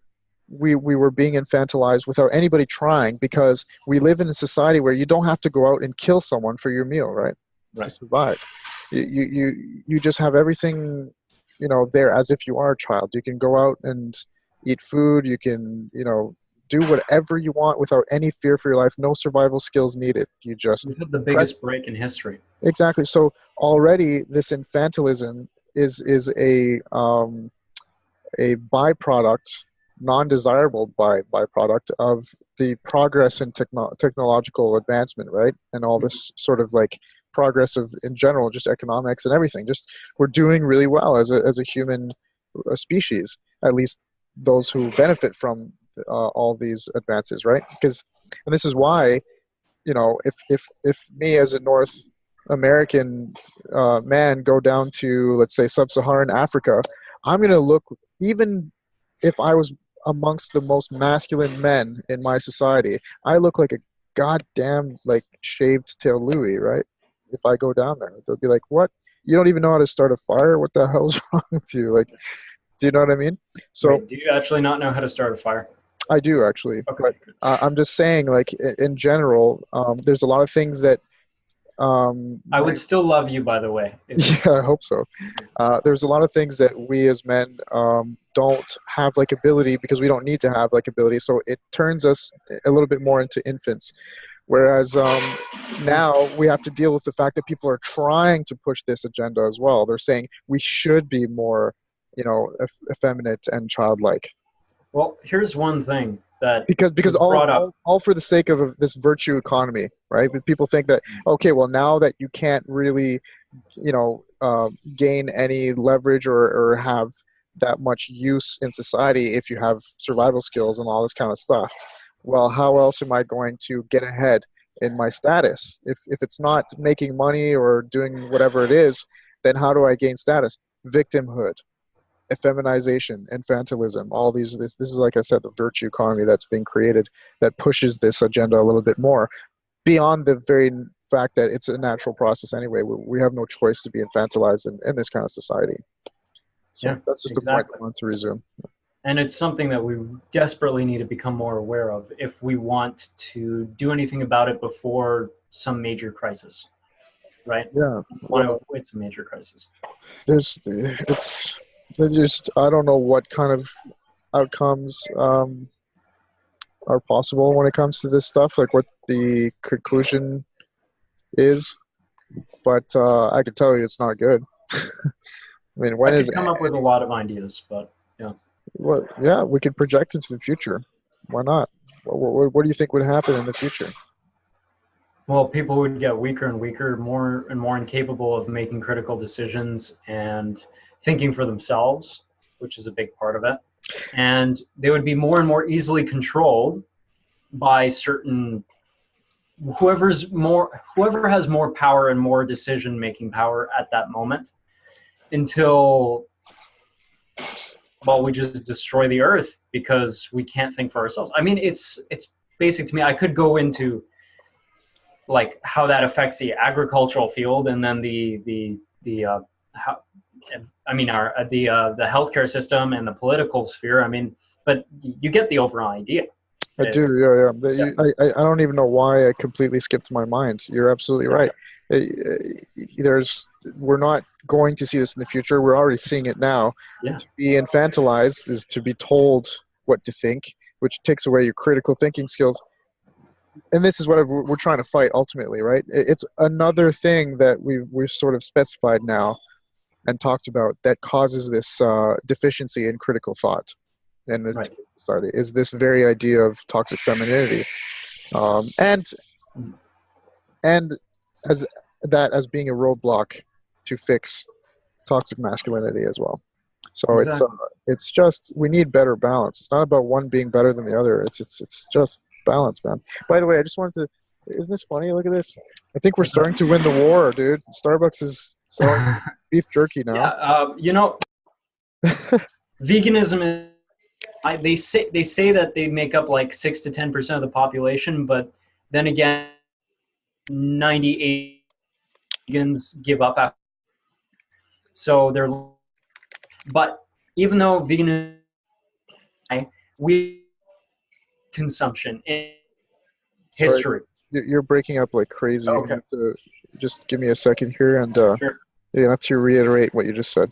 we were being infantilized without anybody trying because we live in a society where you don't have to go out and kill someone for your meal, right? To Right. survive, you just have everything, there as if you are a child. You can go out and eat food. You can, do whatever you want without any fear for your life. No survival skills needed. You just We had the press. biggest break in history. Exactly. So already this infantilism is a byproduct, non-desirable byproduct of the progress in technological advancement, right? And all this sort of like progress of, in general, just economics and everything. Just we're doing really well as a human species, at least those who benefit from all these advances, right? And this is why, if me as a North American man go down to, let's say, sub-Saharan Africa, I'm going to look, even if I was amongst the most masculine men in my society, I look like a goddamn like shaved tail Louis, right? If I go down there, they'll be like, "What? You don't even know how to start a fire? What the hell's wrong with you?" Like, do you know what I mean? So Wait, do you actually not know how to start a fire? I do actually, Okay, but good. I'm just saying, like in general, there's a lot of things that I we would still love you, by the way, if you. yeah, I hope so. There's a lot of things that we as men don't have likability because we don't need to have likability. So it turns us a little bit more into infants. Whereas now we have to deal with the fact that people are trying to push this agenda as well. They're saying we should be more, effeminate and childlike. Well, here's one thing that Because was all, brought up. all for the sake of this virtue economy, right? But people think that, okay, well, now that you can't really gain any leverage or have that much use in society if you have survival skills and all this kind of stuff. Well, how else am I going to get ahead in my status? If it's not making money or doing whatever it is, then how do I gain status? Victimhood, effeminization, infantilism, all this is, like I said, the virtue economy that's being created that pushes this agenda a little bit more beyond the very fact that it's a natural process anyway. We have no choice to be infantilized in this kind of society. Yeah, So that's just the point exactly. I want to resume. And it's something that we desperately need to become more aware of if we want to do anything about it before some major crisis, right? Yeah, We want to well, avoid some major crisis. I don't know what kind of outcomes are possible when it comes to this stuff, like what the conclusion is, but I can tell you it's not good. I mean, I when is could come up with a lot of ideas, but yeah. what? Yeah, we could project into the future. Why not? What do you think would happen in the future? Well, people would get weaker and weaker, more and more incapable of making critical decisions and thinking for themselves, which is a big part of it. And they would be more and more easily controlled by certain whoever has more power and more decision making power at that moment until, well, we just destroy the earth because we can't think for ourselves. I mean, it's basic to me. I could go into like how that affects the agricultural field and then the how, I mean our the healthcare system and the political sphere. I mean, but you get the overall idea. I do, It's, yeah, yeah. yeah, I don't even know why I completely skipped my mind. You're absolutely right. There's, we're not going to see this in the future. We're already seeing it now. yeah, To be infantilized is to be told what to think, which takes away your critical thinking skills. And this is what we're trying to fight ultimately, right? It's another thing that we've sort of specified now and talked about that causes this deficiency in critical thought in this right. society is this very idea of toxic femininity, and and as that as being a roadblock to fix toxic masculinity as well. So Exactly. it's just we need better balance. It's not about one being better than the other. It's just balance, man. By the way, I just wanted to. Isn't this funny? Look at this. I think we're What's that? starting to win the war, dude. Starbucks is selling beef jerky Yeah, now. veganism They say that they make up like 6 to 10% of the population, but then again, 98 vegans give up after. So they're, but even though vegan, we consumption in Sorry, history. you're breaking up like crazy. You're Okay. gonna have to just give me a second here, and Sure. you're gonna have to reiterate what you just said.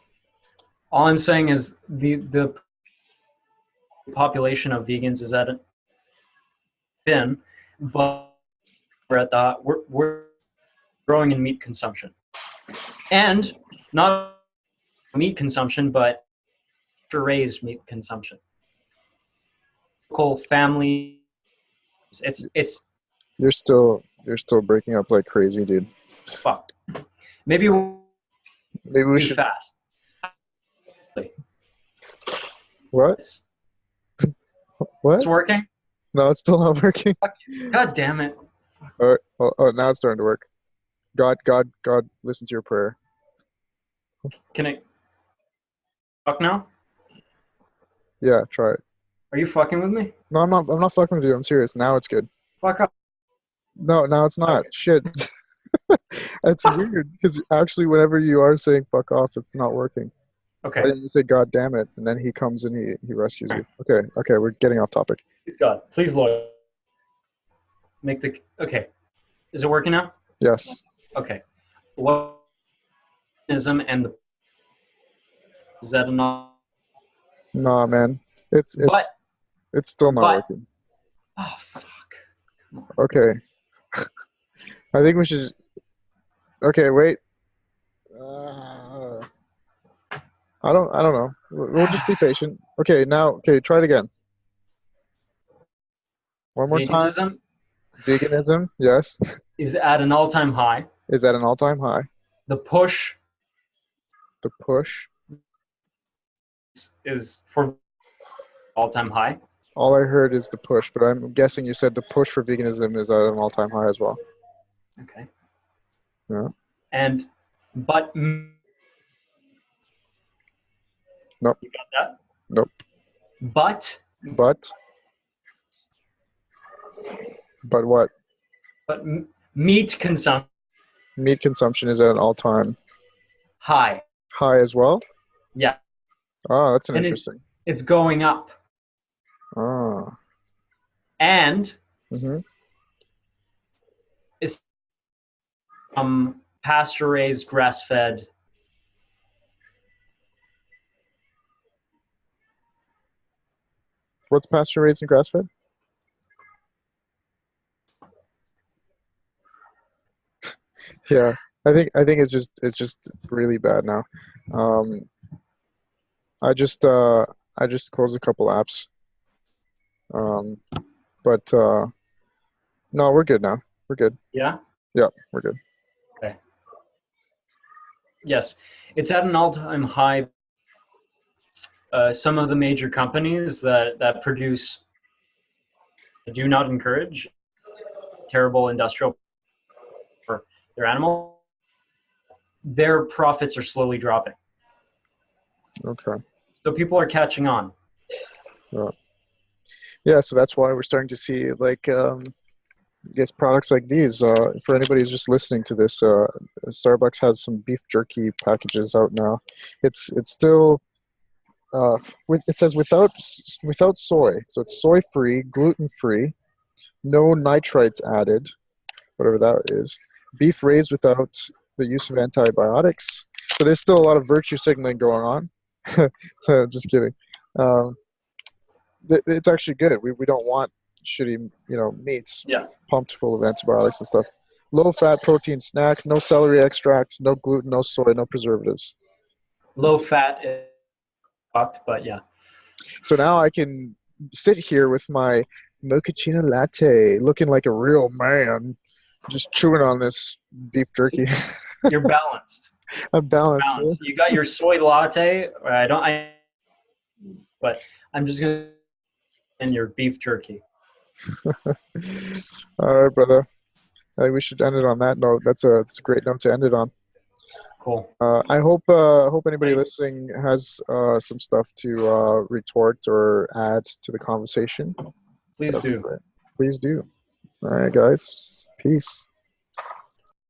All I'm saying is the population of vegans is at a thin, but we're growing in meat consumption, and not meat consumption, but raised meat consumption. Local family, it's You're still breaking up like crazy, dude. fuck. Maybe we'll Maybe we be should. fast. What? What? It's working. No, it's still not working. God damn it. Oh, now it's starting to work. God, listen to your prayer. Can I fuck now? Yeah, try it. Are you fucking with me? No, I'm not. I'm not fucking with you. I'm serious. Now it's good. Fuck up. No, now it's not. Okay. Shit. It's weird because actually, whenever you are saying "fuck off," it's not working. Okay. Why didn't you say "God damn it" and then he comes and he rescues you? Okay, we're getting off topic. Please God. Please Lord. Make the okay. Is it working now? Yes. Okay. What ism and the is that enough? Nah, man. It's But still not but working. oh fuck. Okay. I think we should. Okay, wait. I don't know. We'll just be patient. Okay, now. Okay, try it again. One more time. Veganism Veganism. Yes. is at an all-time high. Is at an all-time high. The push The push. is for all-time high. All I heard is the push, but I'm guessing you said the push for veganism is at an all-time high as well. Okay. Yeah. And but Nope. you got that? Nope. But But what? but meat consumption Meat consumption is at an all-time high. high as well. Yeah. Oh, that's an And interesting. It's going up. Oh. And Mm-hmm. it's pasture-raised, grass-fed. What's pasture raised and grass fed? Yeah, I think it's just really bad now. Um, I just closed a couple apps. Um, but no, we're good now. We're good. Yeah. Yeah, we're good. Okay. Yes, it's at an all-time high. Some of the major companies that produce do not encourage terrible industrial for their animal. Their profits are slowly dropping. Okay. So people are catching on. Yeah, so that's why we're starting to see like I guess products like these. For anybody who's just listening to this, Starbucks has some beef jerky packages out now. It's still it says without soy, so it's soy free, gluten free, no nitrites added, whatever that is. Beef raised without the use of antibiotics. So there's still a lot of virtue signaling going on. Just kidding. It's actually good. We don't want shitty meats pumped full of antibiotics and stuff. Low fat protein snack, no celery extract, no gluten, no soy, no preservatives. Low fat is fucked, but yeah. So now I can sit here with my mochaccino latte, looking like a real man, just chewing on this beef jerky. You're balanced. I'm balanced. Balanced. You got your soy latte. But I'm just gonna and your beef jerky. All right, brother. I think we should end it on that note. That's a great note to end it on. Cool. I hope anybody listening has some stuff to retort or add to the conversation. Please That'd be do. great. Please do. All right, guys. Peace.